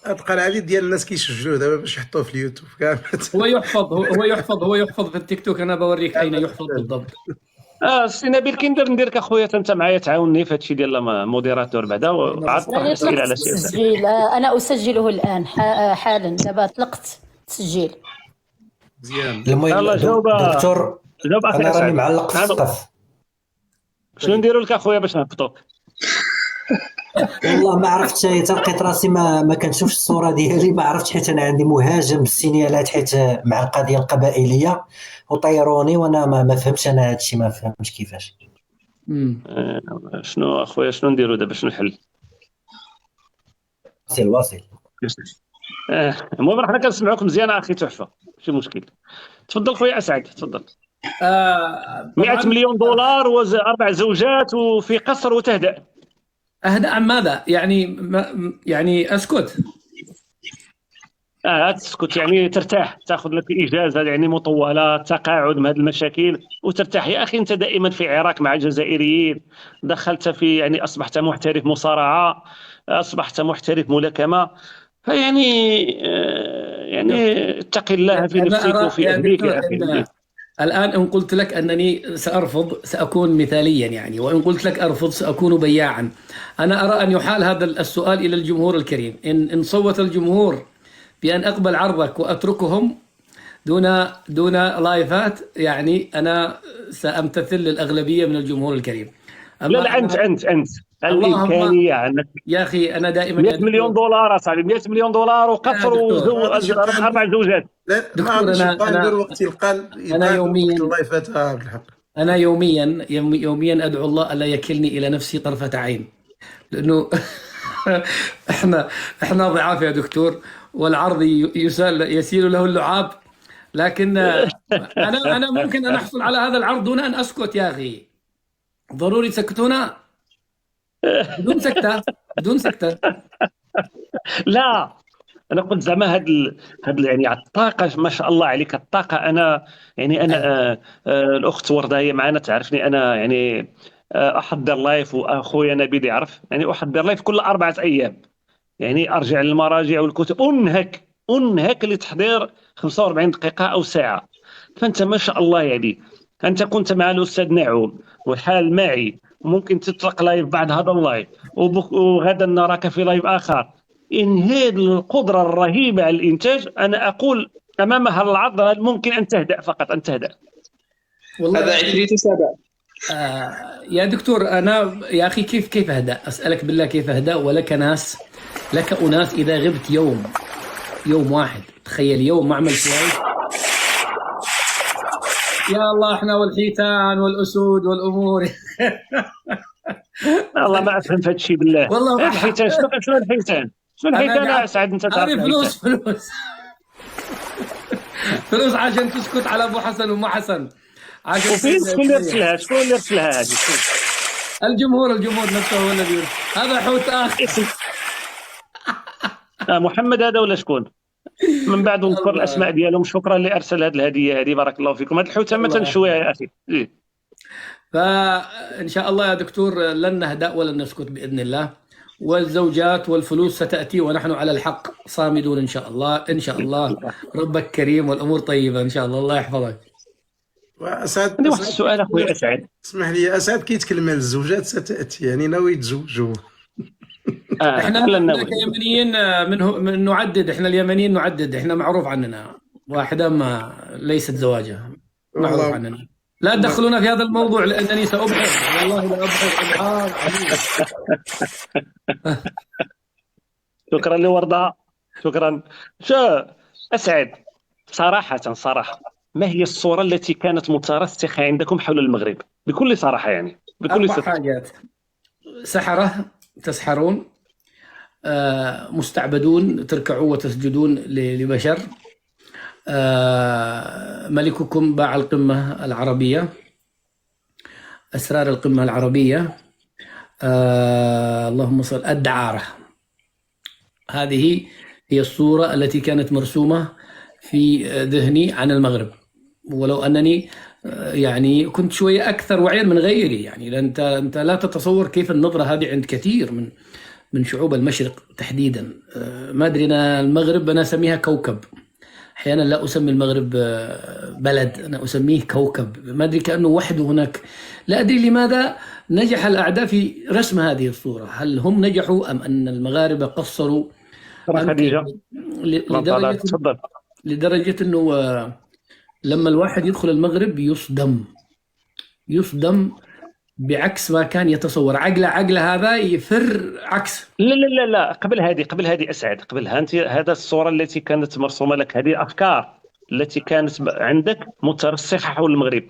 القناه ديال الناس كيسجلوه دابا باش يحطوه في اليوتيوب كامل. هو يحفظ في التيك توك. انا بوريك اين يحفظ بالضبط. سي نبيل كي ندير اخويا انت معايا تعاونني في هادشي ديال موديراتور بعدا، وعاد طرح اسئله على شي تسجيل. انا اسجله الان حالا، دابا طلقت تسجيل. مزيان. المهم دكتور انا راني معلق في السقف. شنو نديروا لك اخويا باش نهبطوك؟ والله ما عرفتش، حتى لقيت راسي ما كنشوفش الصوره ديالي، ما عرفتش حيت انا عندي مهاجم بالسينيالات حيت مع القضيه القبائليه وطيروني وانا ما فهمتش انا هادشي، ما فهمتش كيفاش. شنو اخويا شنو نديروا دابا؟ شنو الحل؟ واصل المهم حنا كنسمعوك مزيان اخي تحفه، ماشي مشكل. تفضل خويا اسعد، تفضل. 100 مليون دولار واربع زوجات وفي قصر وتهدأ. اهدأ عن ماذا؟ يعني اسكت. تسكت يعني ترتاح، تاخذ لك اجازه يعني مطوله، تقاعد من هذه المشاكل وترتاح. يا اخي انت دائما في عراك مع الجزائريين، دخلت في يعني اصبحت محترف مصارعه، اصبحت محترف ملاكمه، فيعني يعني اتق الله في نفسك وفي اهلك يا اخي. الآن إن قلت لك أنني سأرفض سأكون مثاليا يعني، وإن قلت لك أرفض سأكون بياعا. أنا أرى أن يحال هذا السؤال إلى الجمهور الكريم. إن صوت الجمهور بأن أقبل عرضك وأتركهم دون لايفات، يعني أنا سأمتثل للأغلبية من الجمهور الكريم. لا أنت الإمكانية عندك يا أخي. أنا دائما 100 مليون دولار أصاحبي، 100 مليون دولار وقصر أربع زوجات. أنا يوميا أدعو الله ألا يكلني إلى نفسي طرفة عين، لأنه احنا ضعاف يا دكتور، والعرض يسيل له اللعاب، لكن انا ممكن ان احصل على هذا العرض دون ان اسكت يا اخي. ضروري تسكتونا بدون سكتة، بدون سكتة. لا، انا قلت زعما يعني الطاقه ما شاء الله عليك الطاقه. انا يعني انا الاخت ورده هي معنا تعرفني، انا يعني احضر لايف، واخويا نبيل يعرف، يعني احضر لايف كل 4 ايام، يعني ارجع للمراجع والكتب، انهك لتحضير 45 دقيقه او ساعه. فانت ما شاء الله يعني انت كنت مع الاستاذ نعوم والحال معي، ممكن تطلق لايف بعد هذا اللايف، وغدا نراك في لايف اخر. ان هذه القدره الرهيبه على الانتاج، انا اقول امام هذا العرض ممكن ان تهدأ، فقط ان تهدأ. والله هذا عفريت سبع. يا دكتور، انا يا اخي كيف اهدأ؟ اسالك بالله كيف اهدأ؟ ولك اناس اذا غبت يوم واحد، تخيل يوم ما عملت لايف، يا الله احنا والحيتان والاسود والامور. والله ما افهم في هذا الشيء بالله. والله الحيتان شنو الحيتان؟ شنو الحيتان يا سعد؟ انت تعرف هذه فلوس عشان تسكت على ابو حسن وام حسن. وفين شكون اللي يرسلها؟ هذه؟ الجمهور نفسه هو الذي يرسل. هذا حوت اخر. محمد هذا ولا شكون؟ من بعد نذكر الاسماء ديالهم. شكرا اللي ارسل هذه الهديه هذه، بارك الله فيكم. هذه الحوته ما تنشويها يا اخي. فان شاء الله يا دكتور لن نهدأ ولن نسكت باذن الله، والزوجات والفلوس ستاتي ونحن على الحق صامدون ان شاء الله. ان شاء الله ربك كريم والامور طيبه ان شاء الله. الله يحفظك. واسعد، عندي واحد السؤال اخويا اسعد، اسمح لي. اسعد كيتكلم على الزوجات ستاتي، يعني ناوي يتزوجوا؟ احنا كيمنيين من نعدد، احنا اليمنيين نعدد، احنا معروف عننا واحده ما ليست زواجها، معروف عننا. لا تدخلونا في هذا الموضوع لانني سابحر، والله لا ابحر ابحار عميق. شكرا لوردة، شكرا. شو اسعد، صراحه ما هي الصوره التي كانت مترسخه عندكم حول المغرب بكل صراحه؟ يعني بكل 4 حاجات: سحرة تسحرون، مستعبدون تركعوا وتسجدون لبشر، ملككم باع القمة العربية، أسرار القمة العربية، اللهم صل، الدعارة. هذه هي الصورة التي كانت مرسومة في ذهني عن المغرب، ولو أنني يعني كنت شوية أكثر وعيا من غيري، يعني أنت لا تتصور كيف النظرة هذه عند كثير من شعوب المشرق تحديدا. ما أدري، أنا المغرب أنا أسميها كوكب، أحيانا لا أسمي المغرب بلد، أنا أسميه كوكب، ما أدري كأنه وحده هناك. لا أدري لماذا نجح الأعداء في رسم هذه الصورة، هل هم نجحوا أم أن المغاربة قصروا؟ خديجة لدرجة أنه لما الواحد يدخل المغرب يصدم بعكس ما كان يتصور. عقله هذا يفر عكس. لا قبل هذه اسعد، قبلها انت هذا الصوره التي كانت مرسومه لك، هذه الافكار التي كانت عندك مترسخه حول المغرب.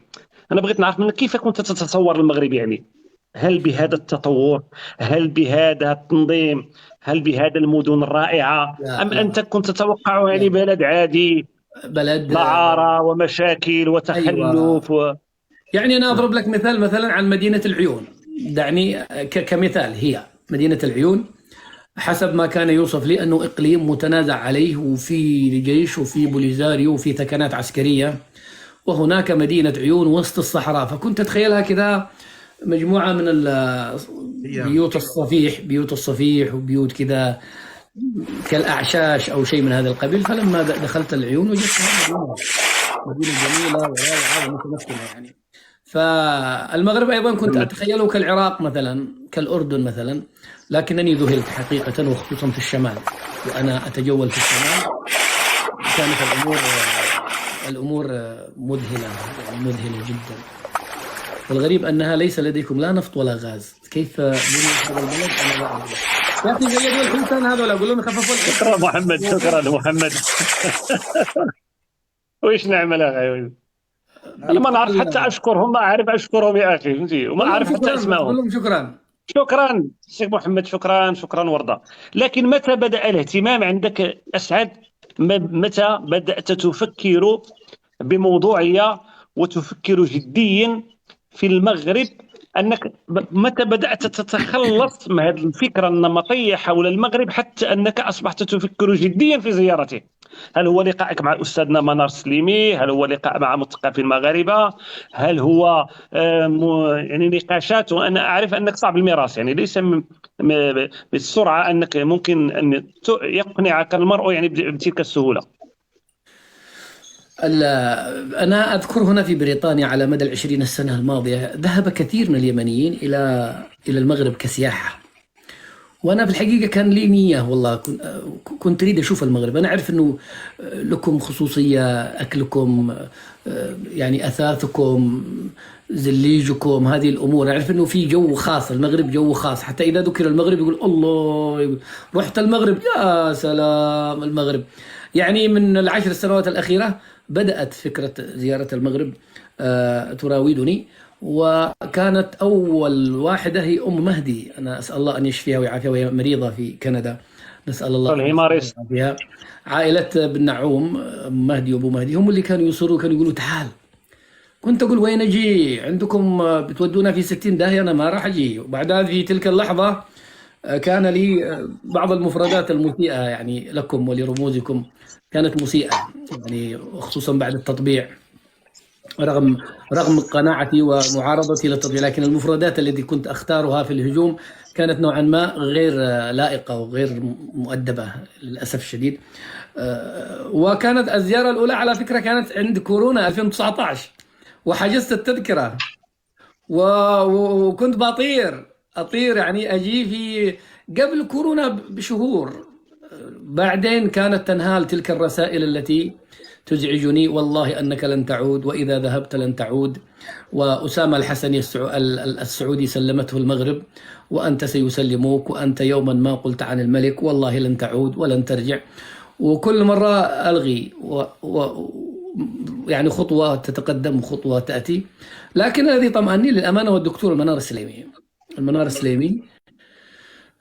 انا بغيت نعرف منك كيف كنت تتصور المغرب، يعني هل بهذا التطور، هل بهذا التنظيم، هل بهذا المدن الرائعه، ام انت كنت تتوقع يعني بلد عادي، بلد دعارة ومشاكل وتخلف؟ يعني أنا أضرب لك مثال مثلا عن مدينة العيون، دعني كمثال. هي مدينة العيون حسب ما كان يوصف لي أنه إقليم متنازع عليه، وفي جيش وفي بوليزاريو وفي ثكنات عسكرية، وهناك مدينة عيون وسط الصحراء. فكنت أتخيلها كذا مجموعة من بيوت الصفيح وبيوت كذا كالأعشاش أو شيء من هذا القبيل. فلما دخلت العيون وجدتها مدينة جميلة ورائعة ومتمكنة يعني. فالمغرب أيضا كنت أتخيله كالعراق مثلا، كالأردن مثلا، لكنني ذهلت حقيقة، وخصوصا في الشمال، وأنا أتجول في الشمال كانت الأمور مذهلة، يعني مذهلة جدا. والغريب أنها ليس لديكم لا نفط ولا غاز. كيف بني هذا البلد أنا لا أعرف. يا أخي زي دول الحيتان هذول، أقول لهم يخففوا. شكرا محمد. وإيش نعمل يا أخي؟ أنا ما نعرف حتى أشكرهم، ما أعرف أشكرهم يا أخي، فهمتي؟ وما أعرف حتى أسمائهم. أقول لهم شكرا. شكرا سي محمد، شكرا ورده. لكن متى بدأ الاهتمام عندك أسعد؟ متى بدأت تفكر بموضوعية وتفكر جديا في المغرب؟ أنك متى بدأت تتخلص من هذه الفكرة النمطية حول المغرب حتى أنك أصبحت تفكر جديا في زيارته؟ هل هو لقائك مع أستاذنا منار سليمي؟ هل هو لقاء مع مثقفين المغاربة؟ هل هو يعني نقاشات؟ وأنا أعرف أنك صعب المراس، يعني ليس بالسرعة أنك ممكن أن يقنعك المرء يعني بتلك السهولة. أنا أذكر هنا في بريطانيا على مدى 20 سنة الماضية ذهب كثير من اليمنيين إلى المغرب كسياحة، وأنا في الحقيقة كان لي نية والله، كنت أريد أشوف المغرب. أنا أعرف أنه لكم خصوصية، أكلكم يعني أثاثكم زليجكم، هذه الأمور. أعرف أنه في جو خاص، المغرب جو خاص، حتى إذا ذكر المغرب يقول الله، يقول رحت المغرب، يا سلام المغرب. يعني من ال10 سنوات الأخيرة بدأت فكرة زيارة المغرب تراودني، وكانت أول واحدة هي أم مهدي، أنا أسأل الله أن يشفيها ويعافيها وهي مريضة في كندا، نسأل الله أن يعافيها. عائلة بن نعوم، أم مهدي وأبو مهدي هم اللي كانوا يصروا، كانوا يقولوا تعال. كنت أقول وين أجي عندكم، بتودونا في 60 داهية، أنا ما راح أجي. وبعدها في تلك اللحظة كان لي بعض المفردات المسيئة يعني لكم ولرموزكم، كانت مسيئة يعني، خصوصا بعد التطبيع، رغم قناعتي ومعارضتي للتطبيع، لكن المفردات التي كنت أختارها في الهجوم كانت نوعا ما غير لائقة وغير مؤدبة للأسف الشديد. وكانت الزيارة الأولى على فكرة كانت عند كورونا 2019، وحجزت التذكرة وكنت أطير يعني أجي في قبل كورونا بشهور. بعدين كانت تنهال تلك الرسائل التي تزعجني، والله أنك لن تعود، وإذا ذهبت لن تعود، وأسامة الحسني السعودي سلمته المغرب، وأنت سيسلموك، وأنت يوما ما قلت عن الملك والله لن تعود ولن ترجع. وكل مرة ألغي يعني خطوة تتقدم وخطوة تأتي. لكن الذي طمأني للأمانة هو الدكتور المنار السليمي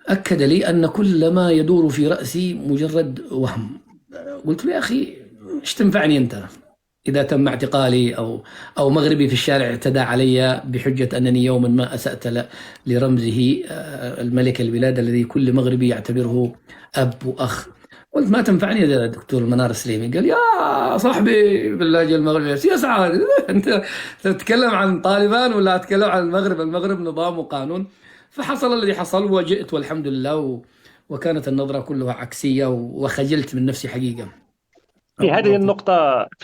أكد لي أن كل ما يدور في رأسي مجرد وهم. قلت له يا أخي إيش تنفعني أنت إذا تم اعتقالي أو مغربي في الشارع اعتدى علي بحجة أنني يوما ما أسأت لرمزه الملك البلاد الذي كل مغربي يعتبره أب وأخ. قلت ما تنفعني يا دكتور المنار السليمي. قال يا صاحبي باللهجة المغربية يا سعاد أنت تتكلم عن طالبان ولا تتكلم عن المغرب نظام وقانون. فحصل الذي حصل وجئت والحمد لله، وكانت النظرة كلها عكسية، وخجلت من نفسي حقيقة. في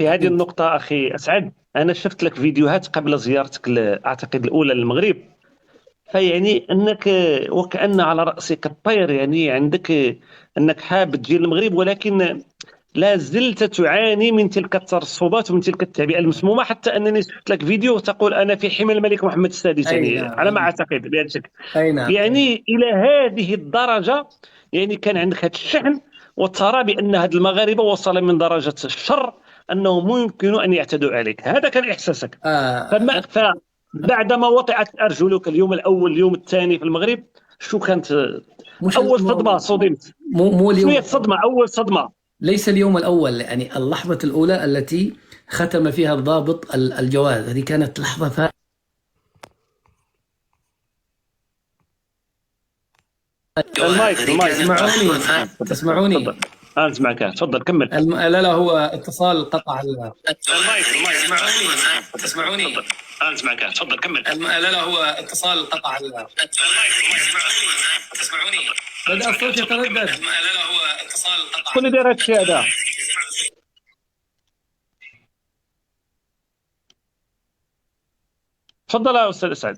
هذه النقطة أخي أسعد، أنا شفت لك فيديوهات قبل زيارتك أعتقد الأولى للمغرب، فيعني أنك وكأن على رأسك الطير، يعني عندك أنك حاب تجي للمغرب، ولكن لا زلت تعاني من تلك الترصبات ومن تلك التعبئة المسمومة، حتى أنني شفت لك فيديو تقول أنا في حمى الملك محمد السادس، يعني نعم. على ما أعتقد بهذا الشكل. نعم. يعني إلى هذه الدرجة يعني كان عندك هذا الشحن، وترى بأن هاد المغاربة وصل من درجة الشر أنه ممكن أن يعتدوا عليك، هذا كان إحساسك. فبعدما وطئت أرجلك اليوم الأول اليوم الثاني في المغرب، شو كانت أول صدمة صدمت؟ مو اليوم صدمة، أول صدمة ليس اليوم الأول، يعني اللحظة الأولى التي ختم فيها الضابط الجواز، هذه كانت لحظة المايك تسمعوني؟ أسمعك، تفضل كمل. لا هو اتصال قطع المايك تسمعوني؟ أسمعك، تفضل كمل. لا هو اتصال قطع تسمعوني؟ بدأ الصوت يتردد. لا هو اتصال قطع. كل داير هذا الشيء هذا. تفضل يا أستاذ أسعد.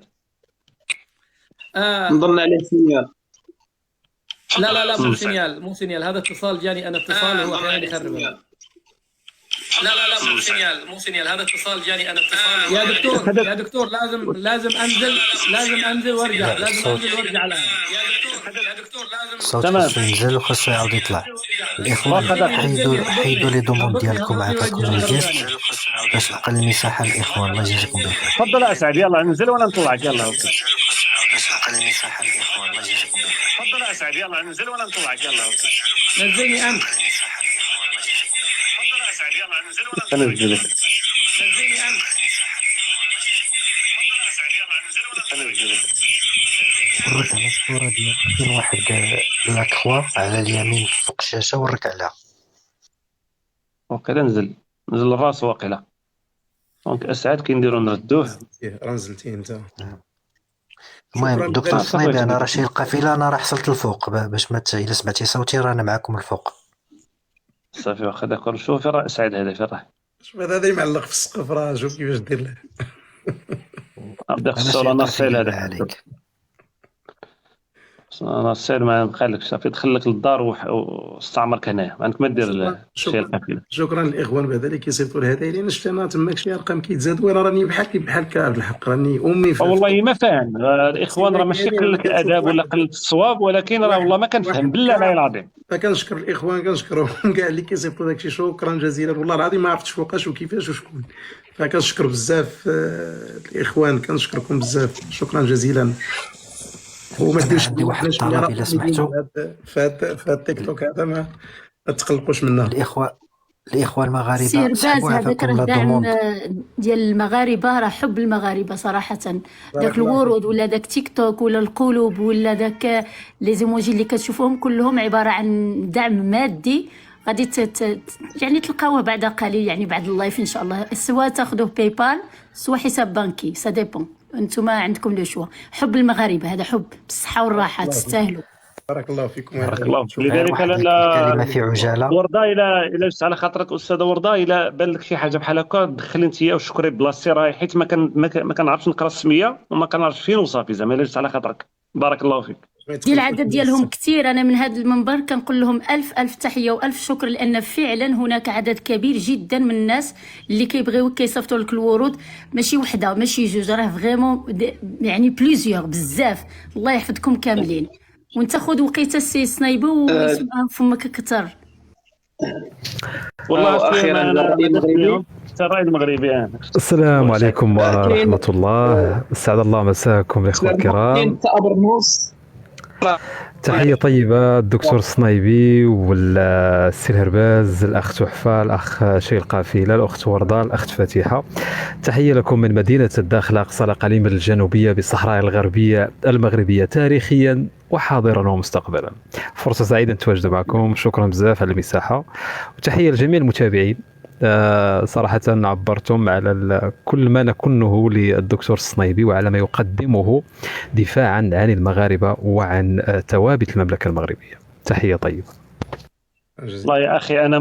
نظن عليه سينيال. لا مو سينيال، هذا اتصال جاني أنا، اتصال هو أحيانا يخرب. لا مو سينيال، هذا اتصال جاني أنا، اتصال. يا دكتور لازم أنزل وارجع، الآن. يا دكتور لازم الصوت خاصو ينزل وخاصو يعاود يطلع. الإخوان حيدوا لي دوموند ديالكم، عطاكم الجيست باش تبقى المساحة للإخوان. الله يجزيكم بخير. تفضل يا أسعد، يلا ننزل ولا نطلعك، يلا. باش تبقى المساحة للإخوان. اسعد يلا ننزل ولا نطلعك يلا نزلني انت. تفضل اسعد يلا ننزل ولا نطلعك نزلك نزلني انت. ورك على الصورة ديال كاين واحد لاكخوا على اليمين فوق الشاشة، ورك عليها. وقيلا نزل الراس واقيلا. دونك اسعد كنديرو نردوه. راه نزلتي انت. المهم شكراً دكتور بزاف. صنيبي، انا راه شي القافله انا راه حصلت الفوق باش ما الا سمعتي صوتي رانا معاكم الفوق. صافي واخا داكور. شوف راه اسعد هذا فين راه شوف هذا معلق في السقف، راه شوف كيفاش دير له. بدا انا خصو شي راه قافله ناصيل بالله هذا عليك. ناصيل ما نبقالكش صافي دخل لك للدار واستعمرك هنايا ما عندك ما دير شي شكراً. القافله. شكرا للاخوان بعدا اللي كيصيفطوا الهدايا، لان شفت انا تماك شي ارقام كيتزادوا، وانا راني بحالك عبد الحق، راني امي في والله ما فاهم الاخوان راه ماشي قله الاداب ولا قله الصواب، ولكن راه والله ما كنفهم بالله العظيم. فكنشكر الاخوان، كنشكرهم كاع اللي كيصيفطوا داكشي، شكرا جزيلا والله العظيم ما عرفتش فوقاش وكيفاش وشكون. فكنشكر بزاف الاخوان، كنشكركم بزاف، شكرا جزيلا. وما ديرش عندي واحد الطلب الا سمحتوا. في التيك توك هذا ما تقلقوش منها. الاخوه المغاربه سير باز سحبوا هذاك عفاكم راه لا دعم دوموند. ديال المغاربه، راه حب المغاربه صراحه. داك الورود ولا داك تيك توك ولا القلوب ولا داك لي زيموجي اللي كتشوفوهم كلهم عباره عن دعم مادي. غادي يعني تلقاوه بعد قليل، يعني بعد اللايف ان شاء الله، سواء تاخذوه باي بال سواء حساب بنكي، سا ديبون، انتم عندكم لو شوا. حب المغاربه هذا حب بالصحه والراحه، تستاهلوا. بارك الله فيكم. بارك الله فيك. غير لذلك واحد لا الكلمه في عجاله. ورده الى جبت على خاطرك استاذه ورده، الى بان لك شي حاجه بحال هكا دخل انت وشكري بلاصتي، راه حيت ما كنعرفش نقرا السميه وما كنعرفش فين وصافي زعما الا جبت على خاطرك. بارك الله فيك. ديال العدد ديالهم كثير. انا من هذا المنبر كنقول لهم الف تحيه والف شكر، لان فعلا هناك عدد كبير جدا من الناس اللي كيبغيو كيصيفطوا لك الورود، ماشي وحده ماشي جوج، راه فريمون يعني بليزيور بزاف. الله يحفظكم كاملين. وانت خذ وقيته السي صنيبي ويسمع فمك كثر. والله اخيرا الرأي المغربي. الرأي المغربي. السلام عليكم ورحمة الله. أسعد الله مساكم الإخوة الكرام. تحية طيبة الدكتور الصنيبي والسي الهرباز، الأخ تحفة، الأخ شي القافلة، الأخت وردة، الأخت فاتحة. تحية لكم من مدينة الداخلة صلقليم الجنوبية بالصحراء الغربية المغربية، تاريخيا وحاضرا ومستقبلا. فرصة سعيدة أن تواجد معكم، شكرا بزاف على المساحة، وتحية لجميع المتابعين. صراحة عبرتم على كل ما نكنه للدكتور الصنيبي وعلى ما يقدمه دفاعا عن المغاربة وعن توابت المملكة المغربية. تحية طيبة. والله يا اخي انا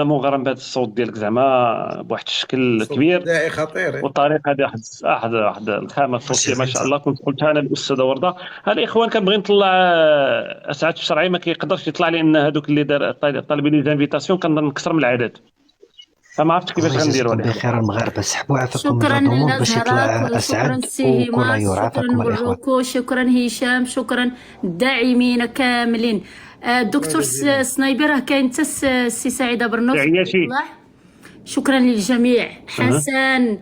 مغرم بهذا الصوت ديالك زعما بواحد الشكل كبير، داعي خطير. والطريقه هذه واحد الخامه الصوتيه ما شاء الله. كنت قلتها انا الاستاذه ورده، الاخوان كنبغي نطلع اسعد الشرعي ما كيقدرش يطلع لان هذوك اللي دار طالبين لي زانفيتاسيون كنكثر من العدد، فما عرفتش كيفاش غنديروا. بخير المغاربه سحبوا عفاكم شكرا لا دوموند باش لزهرات، يطلع شكرا اسعد سي وكل هيماس، يور. شكرا عفاكم الاخوان. مروكو، شكرا هشام، شكرا الداعمين كاملين. الدكتور صنيبي راه كاين حتى السي سعيده برنوف. شكرا للجميع. حسن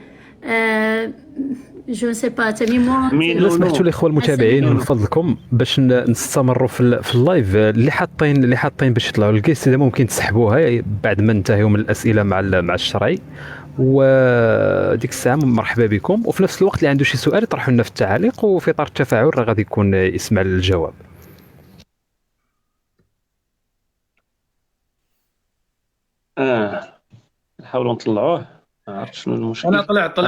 جو سي با تميمون. إلا سمحتوا الاخوه المتابعين من فضلكم باش نستمروا في اللايف اللي حاطين باش يطلعوا الكيس، اذا ممكن تسحبوها بعد ما ننتهيوا من الاسئله مع الشرعي، وديك الساعه مرحبا بكم. وفي نفس الوقت اللي عنده شي سؤال يطرحوا لنا في التعاليق، وفي اطار التفاعل راه غادي يكون يسمع الجواب. نحاولوا نطلعوه، ما عرفتش شنو المشكل. انا طلعت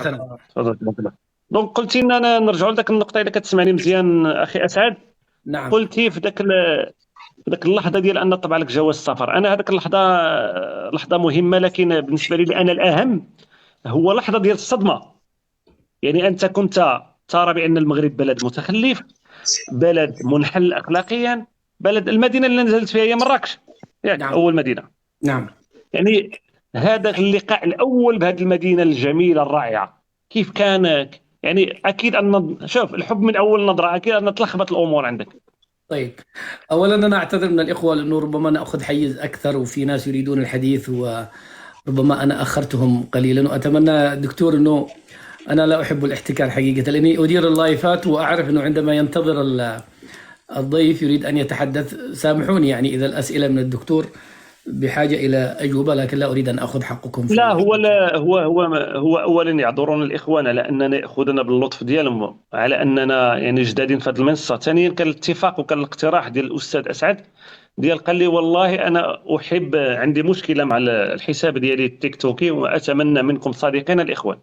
انا. تفضل. دونك قلتي لنا نرجعوا لذاك النقطه اذا كتسمعني مزيان اخي اسعد. نعم. قلتي في ذاك اللحظه ديال ان طبع لك جواز السفر. انا هذيك لحظه مهمه، لكن بالنسبه لي انا الاهم هو لحظه ديال الصدمه. يعني انت كنت ترى بان المغرب بلد متخلف، بلد منحل اخلاقيا، بلد المدينه اللي نزلت فيها هي مراكش، يعني نعم. اول مدينه. نعم. يعني هذا اللقاء الاول بهذه المدينه الجميله الرائعه كيف كان؟ يعني اكيد ان شوف الحب من اول نظره، اكيد ان تلخبط الامور عندك. طيب، اولا انا اعتذر من الاخوه لانه ربما ناخذ حيز اكثر وفي ناس يريدون الحديث وربما انا اخرتهم قليلا، واتمنى دكتور انه انا لا احب الاحتكار حقيقه، لاني ادير اللايفات واعرف انه عندما ينتظر الضيف يريد أن يتحدث. سامحوني يعني إذا الأسئلة من الدكتور بحاجة إلى أجوبة، لكن لا أريد أن أخذ حقكم لا هو لا هو اولا يعذرون الاخوان على اننا ياخذنا باللطف ديالهم على اننا يعني جدادين في هذه المنصه. ثانيا كان الاتفاق وكان الاقتراح ديال الاستاذ اسعد ديال قال لي والله انا احب، عندي مشكله مع الحساب ديالي التيك توكي، واتمنى منكم صادقين الاخوان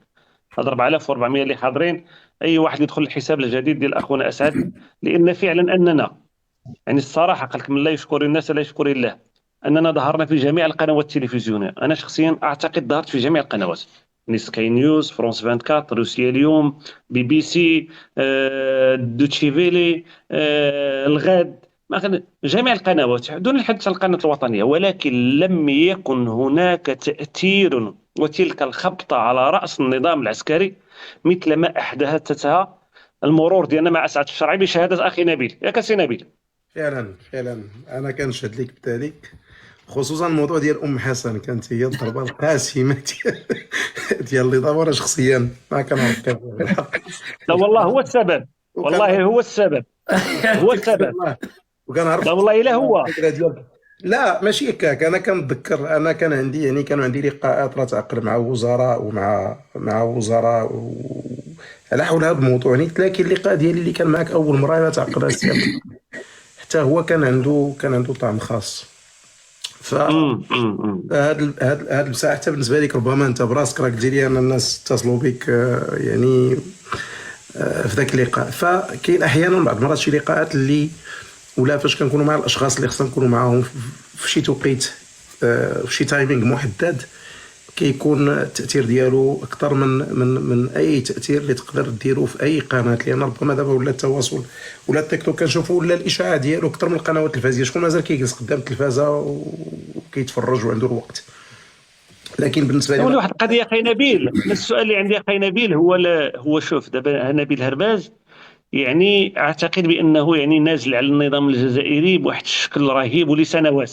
هاد 4400 اللي حاضرين اي واحد يدخل الحساب الجديد ديال اخونا اسعد، لان فعلا اننا يعني الصراحه قال لك من لا يشكر الناس لا يشكر الله، اننا ظهرنا في جميع القنوات التلفزيونيه. انا شخصيا اعتقد ظهرت في جميع القنوات، يعني سكاي نيوز، فرونس 24، روسيا اليوم، بي بي سي، دوتشي فيلي، الغد، جميع القنوات دون الحديث عن القناه الوطنيه. ولكن لم يكن هناك تاثير وتلك الخبطه على راس النظام العسكري مثل ما احدثتها المرور ديالنا مع اسعد الشرعي بشهاده اخي نبيل. ياك سي نبيل؟ فعلا انا كنشهد لك بذلك، خصوصا الموضوع ديال ام حسن كانت هي الضربه القاسمه ديال النظام. انا شخصيا ما كنعرف كيف بالحق. لا والله هو السبب، والله هو السبب، هو السبب. وكنعرف لا والله الا هو. لا ماشي هكاك. انا كنتذكر انا كان عندي يعني كانوا عندي لقاءات راه تعقد مع وزراء ومع وزراء على حول هذا الموضوع. يعني لكن اللقاء ديالي اللي كان معك اول مره لا تعقد السياق حتى هو كان عنده طعم خاص. ف هاد المساحه حتى بالنسبه لك ربما انت براسك راك ديري ان الناس اتصلوا بك يعني في ذاك اللقاء. فكاين احيانا بعض المرات شي لقاءات اللي ولا فاش كنكونوا مع الاشخاص اللي خصنا نكونوا معاهم في شي توقيت في شي تايمينغ محدد، كيكون التاثير ديالو اكثر من اي تاثير اللي تقدر ديرو في اي قناه. لان ربما دابا ولا التواصل ولا التيك توك كنشوفوا ولا الاشاعه ديالو اكثر من القنوات التلفزيونيه. شكون مازال كيجلس قدام التلفازه وكيتفرج وعنده الوقت؟ لكن بالنسبه لي واحد القضيه اخي نبيل، السؤال اللي عندي اخي نبيل هو شوف دابا نبيل هرباز يعني اعتقد بانه يعني نازل على النظام الجزائري بواحد الشكل رهيب ولسنوات،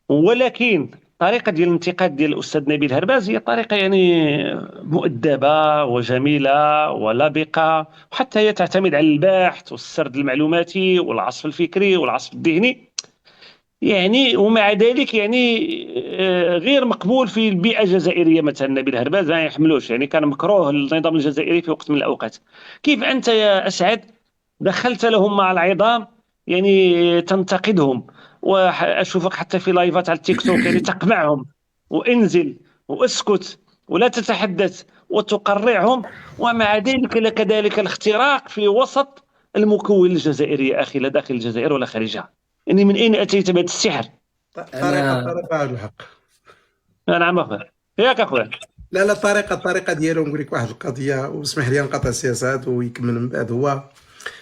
ولكن الطريقه ديال الانتقاد ديال الاستاذ نبيل هرباز هي طريقه يعني مؤدبه وجميله ولبقه، وحتى هي تعتمد على البحث والسرد المعلوماتي والعصف الفكري والعصف الذهني يعني. ومع ذلك يعني غير مقبول في البيئه الجزائريه. مثلا نبيل هرباز ما يحملوش، يعني كان مكروه النظام الجزائري في وقت من الاوقات. كيف انت يا اسعد دخلت لهم مع العظام يعني تنتقدهم؟ واشوفك حتى في لايفات على التيك توك يعني تقمعهم وانزل واسكت ولا تتحدث وتقرعهم، ومع ذلك لك ذلك الاختراق في وسط المكون الجزائري يا اخي، لا داخل الجزائر ولا خارجها. يعني من اين اتيت بهذا السحر؟ طريقه هذا الحق. نعم اخويا، ياك اخويا. لا الطريقه ديالو نقول لك واحد القضيه، واسمح لي نقاطع السياسات ويكمل من بعد. هو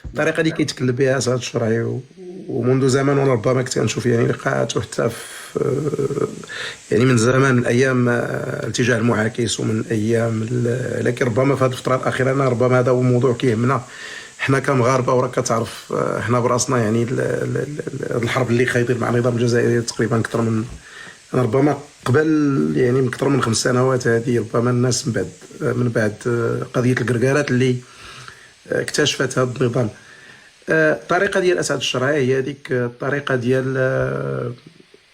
الطريقه اللي كيتكلم بها اسعد الشرعي ومنذ زمان، وانا ربما كنت كنشوف يعني لقاءات وحتى يعني من زمان، من ايام الاتجاه المعاكس ومن ايام لكن ربما في هذه الفتره الاخيره انا ربما هذا هو موضوع كيهمنا حنا كمغاربه. وراك كتعرف حنا براسنا يعني الحرب اللي خايضين مع النظام الجزائري تقريبا اكثر من ربما قبل يعني من اكثر من 5 سنوات هذه. ربما الناس من بعد قضيه القرقارات اللي اكتشفت هذا النظام. الطريقه ديال اسعد الشرعي هي هذيك الطريقه ديال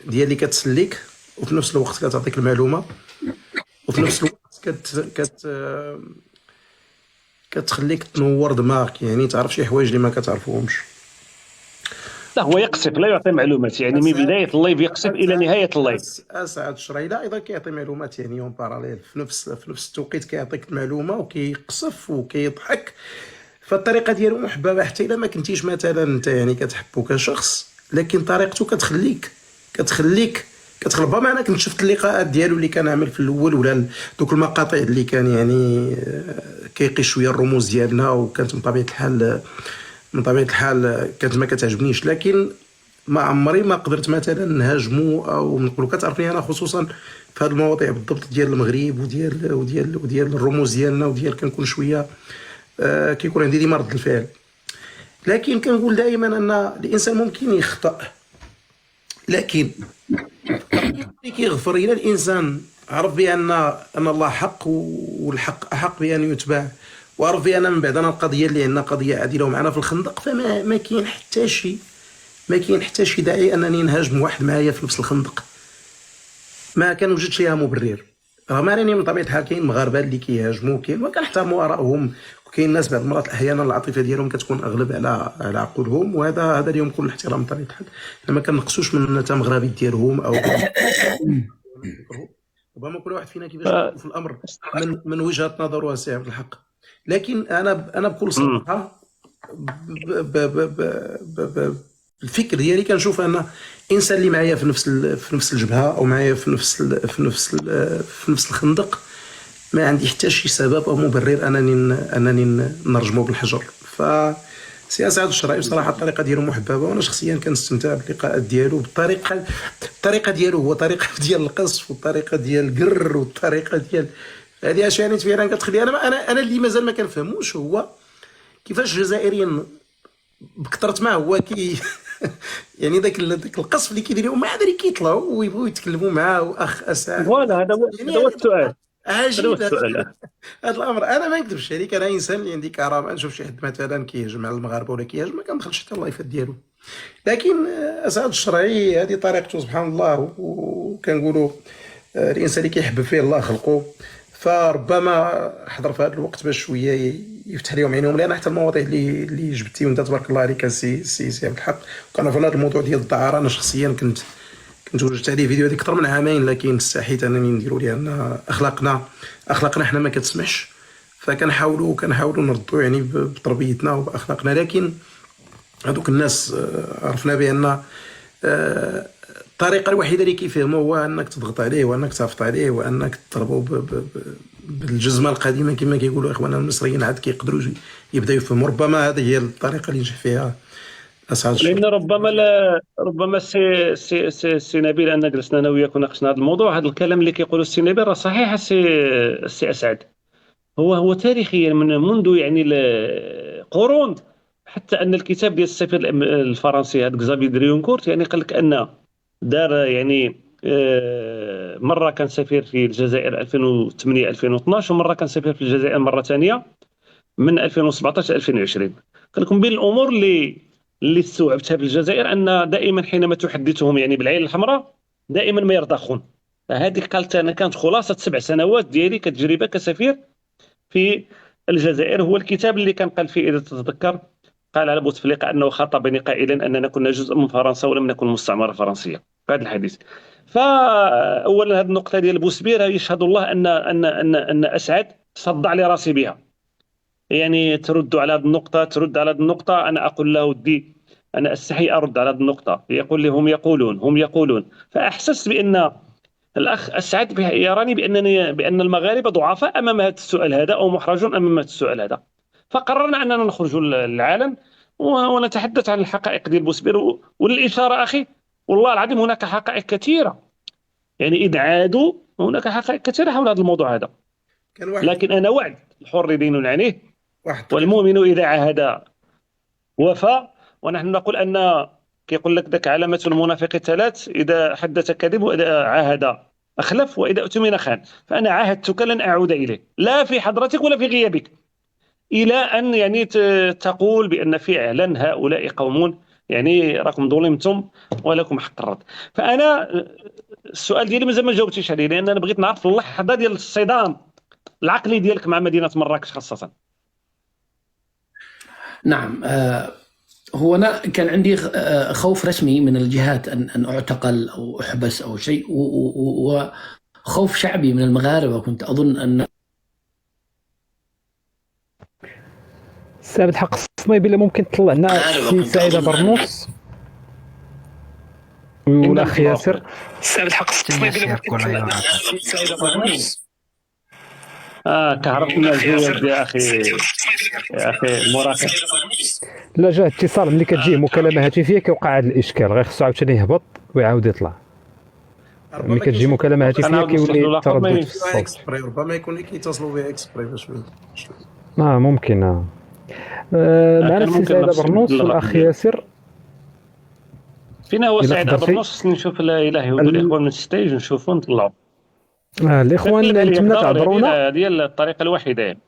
اللي كتسليك وفي نفس الوقت كتعطيك المعلومه، وفي نفس الوقت كتخليك تنور دماغك، يعني تعرف شي حوايج اللي ما كتعرفوهمش. لا هو يقصف لا يعطي معلومات، يعني من بدايه اللايف يقصف الى نهايه اللايف. اسعد الشرعي لا ايضا كيعطي معلومات يعني اون باراليل في نفس التوقيت كيعطيك المعلومه وكيقصف وكيضحك. فالطريقه ديالو محببه حتى الا ما كنتيش مثلا انت يعني كتحبو كشخص، لكن طريقته كتخليك ربما انا كنت شفت اللقاءات ديالو اللي كان عامل في الاول ولا دوك المقاطع اللي كان يعني كيقي شويه الرموز ديالنا، وكانت من طبيعه الحال كانت ما كتعجبنيش. لكن ما عمري ما قدرت مثلا نهاجمو او نقولوا كتعرفني انا خصوصا في هذه المواضيع بالضبط ديال المغرب وديال الرموز ديالنا وديال كنكون شويه كيكون عندي ديما رد الفعل. لكن كنقول دائما ان الانسان ممكن يخطأ، لكن كيغفر الى الانسان عرف بان الله حق والحق احق بان يتبع وعرف بان من بعد انا القضيه اللي عندنا قضيه عادله ومعنا في الخندق، فما ما كاين حتى شي داعي انني نهاجم واحد معايا في نفس الخندق. ما كنوجدش ليها مبرر، رغم انني من طبيعه الحال كاين مغاربه اللي كيهاجموا كاين وكنحترموا ارائهم، وكاين ناس بعض المرات احيانا العاطفه ديالهم كتكون اغلب على عقولهم، وهذا اليوم كل الاحترام بطبيعه الحال. ما كنقصوش من مغربي ديالهم او ربما كل واحد فينا كيفاش يشوف في الامر من وجهه نظر واسعه بالحق. لكن انا بكل صراحه الفكر ديالي كنشوف ان انسان اللي معايا في نفس الجبهه او معايا في نفس الخندق ما عندي حتى شي سبب او مبرر انني نرجمه بالحجر. سي اسعد الشرعي صراحه الطريقه ديالو محببه، وانا شخصيا كنستمتع باللقاءات ديالو بالطريقه ديالو، هو طريقه ديال القصف والطريقه ديال القر والطريقه ديال هذه اشياء يعني فعلا كتخلي انا اللي مازال ما كنفهموش هو كيفاش الجزائريين بكثرة ما هو يعني ذاك القصف اللي كيديروا ما عاد كيطلعوا ويبغوا يتكلموا معاه اخ اسعد. فوالا هذا هو السؤال. عجيب هذا الامر. انا ما نكذبش عليك، انا انسان اللي عندي كرامه، نشوف شي حد مثلا كيهجم على المغاربه ولا كيهجم ما كندخلش حتى اللايفات ديالو، لكن اسعد الشرعي هذه طريقته سبحان الله، وكنقولوا الانسان اللي كيحب فيه الله خلقه، فربما حضر في هذا الوقت باش شويه يفتح لهم عينيهم، لان حتى المواضيع اللي جبتي وانت تبارك الله عليك سي عبد الحق. وكان في هذا الموضوع ديال الدعاره انا شخصيا كنت وجدت عليه فيديو هذه اكثر من عامين، لكن استحيت انني نديرو لان اخلاقنا حنا ما كتسمحش، فكنحاولوا نردوا يعني بتربيتنا وباخلاقنا. لكن هذوك الناس عرفنا بان الطريقه الوحيده اللي كيفهموا هو انك تضغط عليه وانك تهفط عليه وانك تضربه بالجزمه القديمه كما كيقولوا اخواننا المصريين، عاد كيقدروا يبداو يفهموا. ربما هذه هي الطريقه اللي نجح فيها اسعد، لان ربما سي نبيل، ان جلسنا انا وياك وناقشنا هذا الموضوع. هذا الكلام اللي كيقولوا السي نبيل راه صحيح السي اسعد، هو تاريخيا منذ يعني قرون، حتى ان الكتاب ديال السفير الفرنسي هذا كزافي دريونكورت يعني قال لك ان دار يعني مره كان سفير في الجزائر 2008 2012، ومره كان سفير في الجزائر مره ثانيه من 2017 2020. قال لكم بين الامور اللي استوعبتها في الجزائر ان دائما حينما تحدثهم يعني بالعين الحمراء دائما ما يرضخون. هذه قالت انا كانت خلاصه 7 سنوات ديالي كتجربه كسفير في الجزائر. هو الكتاب اللي كان قال فيه اذا تتذكر، قال على بوتفليقه انه خاطبني قائلا اننا كنا جزء من فرنسا ولم نكن مستعمره فرنسيه في هذا الحديث. فاولا هذه النقطه ديال بوسبيره يشهد الله ان اسعد صدع لي راسي بها، يعني ترد على هذه النقطه، انا اقول له ودي انا استحي ارد على هذه النقطه، يقول لي هم يقولون. فاحسست بان الاخ اسعد يراني بان المغاربه ضعفاء امام هذا السؤال هذا او محرجون امام هذا السؤال هذا. فقررنا اننا نخرج للعالم ونتحدث عن الحقائق ديال بوسبير. وللاشاره اخي والله العظيم هناك حقائق كثيره، يعني اذ عادوا هناك حقائق كثيره حول هذا الموضوع هذا. لكن انا وعد الحر دين عليه والمؤمن اذا عاهد وفى، ونحن نقول ان كيقول لك ذاك علامه المنافق 3: اذا حدث كذب واذا عاهد اخلف واذا اؤتمن خان. فانا عاهدتك لن اعود اليه لا في حضرتك ولا في غيابك، الى ان يعني تقول بان فعلا هؤلاء قوم يعني راكم ظلمتم ولكم حق الرد. فانا السؤال ديالي مازال ما جاوبتيش عليه، لان انا بغيت نعرف اللحظه ديال الصدام العقلي ديالك مع مدينه مراكش خاصه. نعم، هو أنا كان عندي خوف رسمي من الجهات أن أعتقل أو أحبس أو شيء، وخوف شعبي من المغاربة. كنت أظن أن سي عبد الحق الصنيبي اللي ممكن تطلع لنا سي سعيد برنوس والاخ ياسر. سي عبد الحق الصنيبي اللي ممكن تطلع لنا سي سعيد برنوس. كهربنا الجواد يا اخي المراقب. لا جا اتصال ملي كتجيه مكالمه هاتفيه كيوقع هذا الاشكال، غير خصو عاوتاني يهبط ويعاود يطلع. ملي كتجي مكالمه هاتفيه كيولي تردد في الصوت. ربما يكون كيتصلوا بها اكسبري باش ممكن. معنا السي سعيد برنوس والاخ ياسر. فينا هو سعيد برنوس؟ نشوف الا يهودوا الاخوان من الستيج نشوفوا نطلعوا الاخوان اللي نتمنى تعذرونا. هذه الطريقه الوحيده يعني.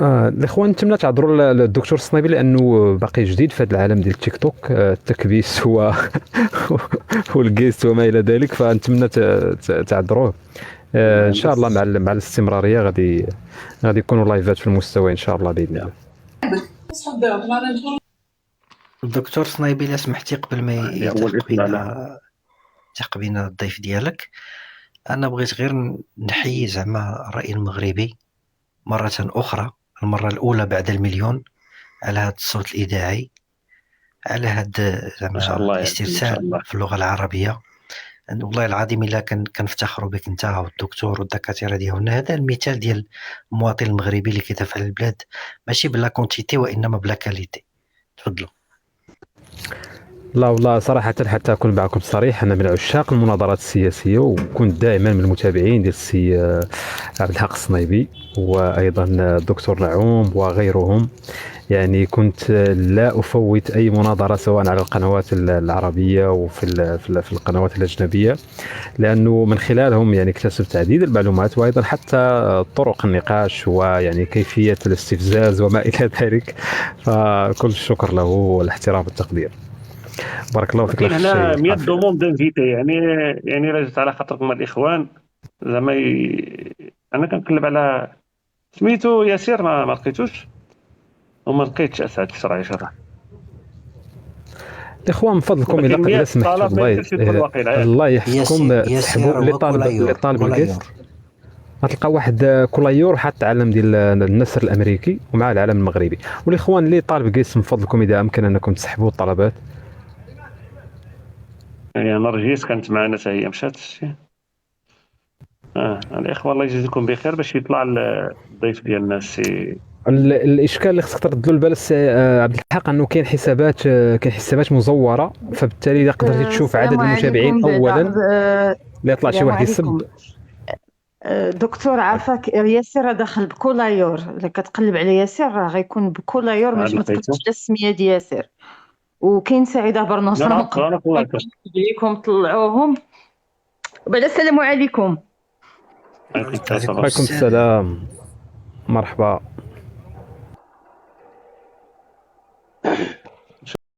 الاخوان نتمنى تعذروا للدكتور الصنيبي لانه باقي جديد في هذا العالم ديال التيك توك، التكبيس والجيست وما الى ذلك، فنتمنى تعذروه. ان شاء الله مع الاستمراريه غادي يكونوا لايفات في المستوى ان شاء الله باذن الله. الدكتور صنايبي لا سمحتي قبل ما يلتحق بنا الضيف ديالك، انا بغيت غير نحيي زعما الرأي المغربي مرة أخرى، المرة الأولى بعد المليون، على هذا الصوت الإذاعي، على هذا زعما الاسترسال في اللغة العربية. والله العظيم إلا كنفتخروا بك أنت والدكتور والدكاترة ديالنا. هذا المثال ديال المواطن المغربي اللي كيدافع على البلاد، ماشي بلا كونتيتي وإنما بلا كاليتي. تفضلوا. لا والله صراحة حتى أكون معكم صريح، أنا من عشاق المناظرات السياسية، وكنت دائما من المتابعين ديال السي عبد الحق الصنيبي وأيضا الدكتور نعوم وغيرهم. يعني كنت لا أفوت أي مناظرة سواء على القنوات العربية وفي القنوات الأجنبية، لأنه من خلالهم يعني اكتسبت عديد المعلومات، وأيضا حتى طرق النقاش ويعني كيفية الاستفزاز وما إلى ذلك. فكل الشكر له والاحترام والتقدير. بارك الله فيك. هنا 100 دوموند دانفيتي، يعني رجعت على خاطركم الاخوان زعما انا كنقلب على سميتو ياسير، ما لقيتوش وما لقيتش اسعد الشرعي شرح. الاخوان من فضلكم اذا سمحتوا الله يحفظكم تسحبوا اللي طالب الكيست، غتلقى واحد كولايور حاط العلم ديال النسر الامريكي ومع العلم المغربي. والاخوان اللي طالب كيست من فضلكم اذا امكن انكم تسحبوا الطلبات. يعني نرجيس كانت معنا حتى هي مشات. الاخوه الله يجزيكم بخير باش يطلع الضيف ديالنا السي. الاشكال اللي خصك ترد له البال السي عبد الحق انه كاين حسابات مزوره، فبالتالي اذا قدرتي تشوف عدد المتابعين اولا لا يطلع شي واحد يسب. دكتور عافاك، ياسر داخل بكولايور، الا كتقلب على ياسر راه غيكون بكولايور، ما تكتبش السميه ديال ياسر. وكاين سعيده برنوس ليكم طلعوهم. وبعد السلام عليكم. وعليكم السلام، مرحبا.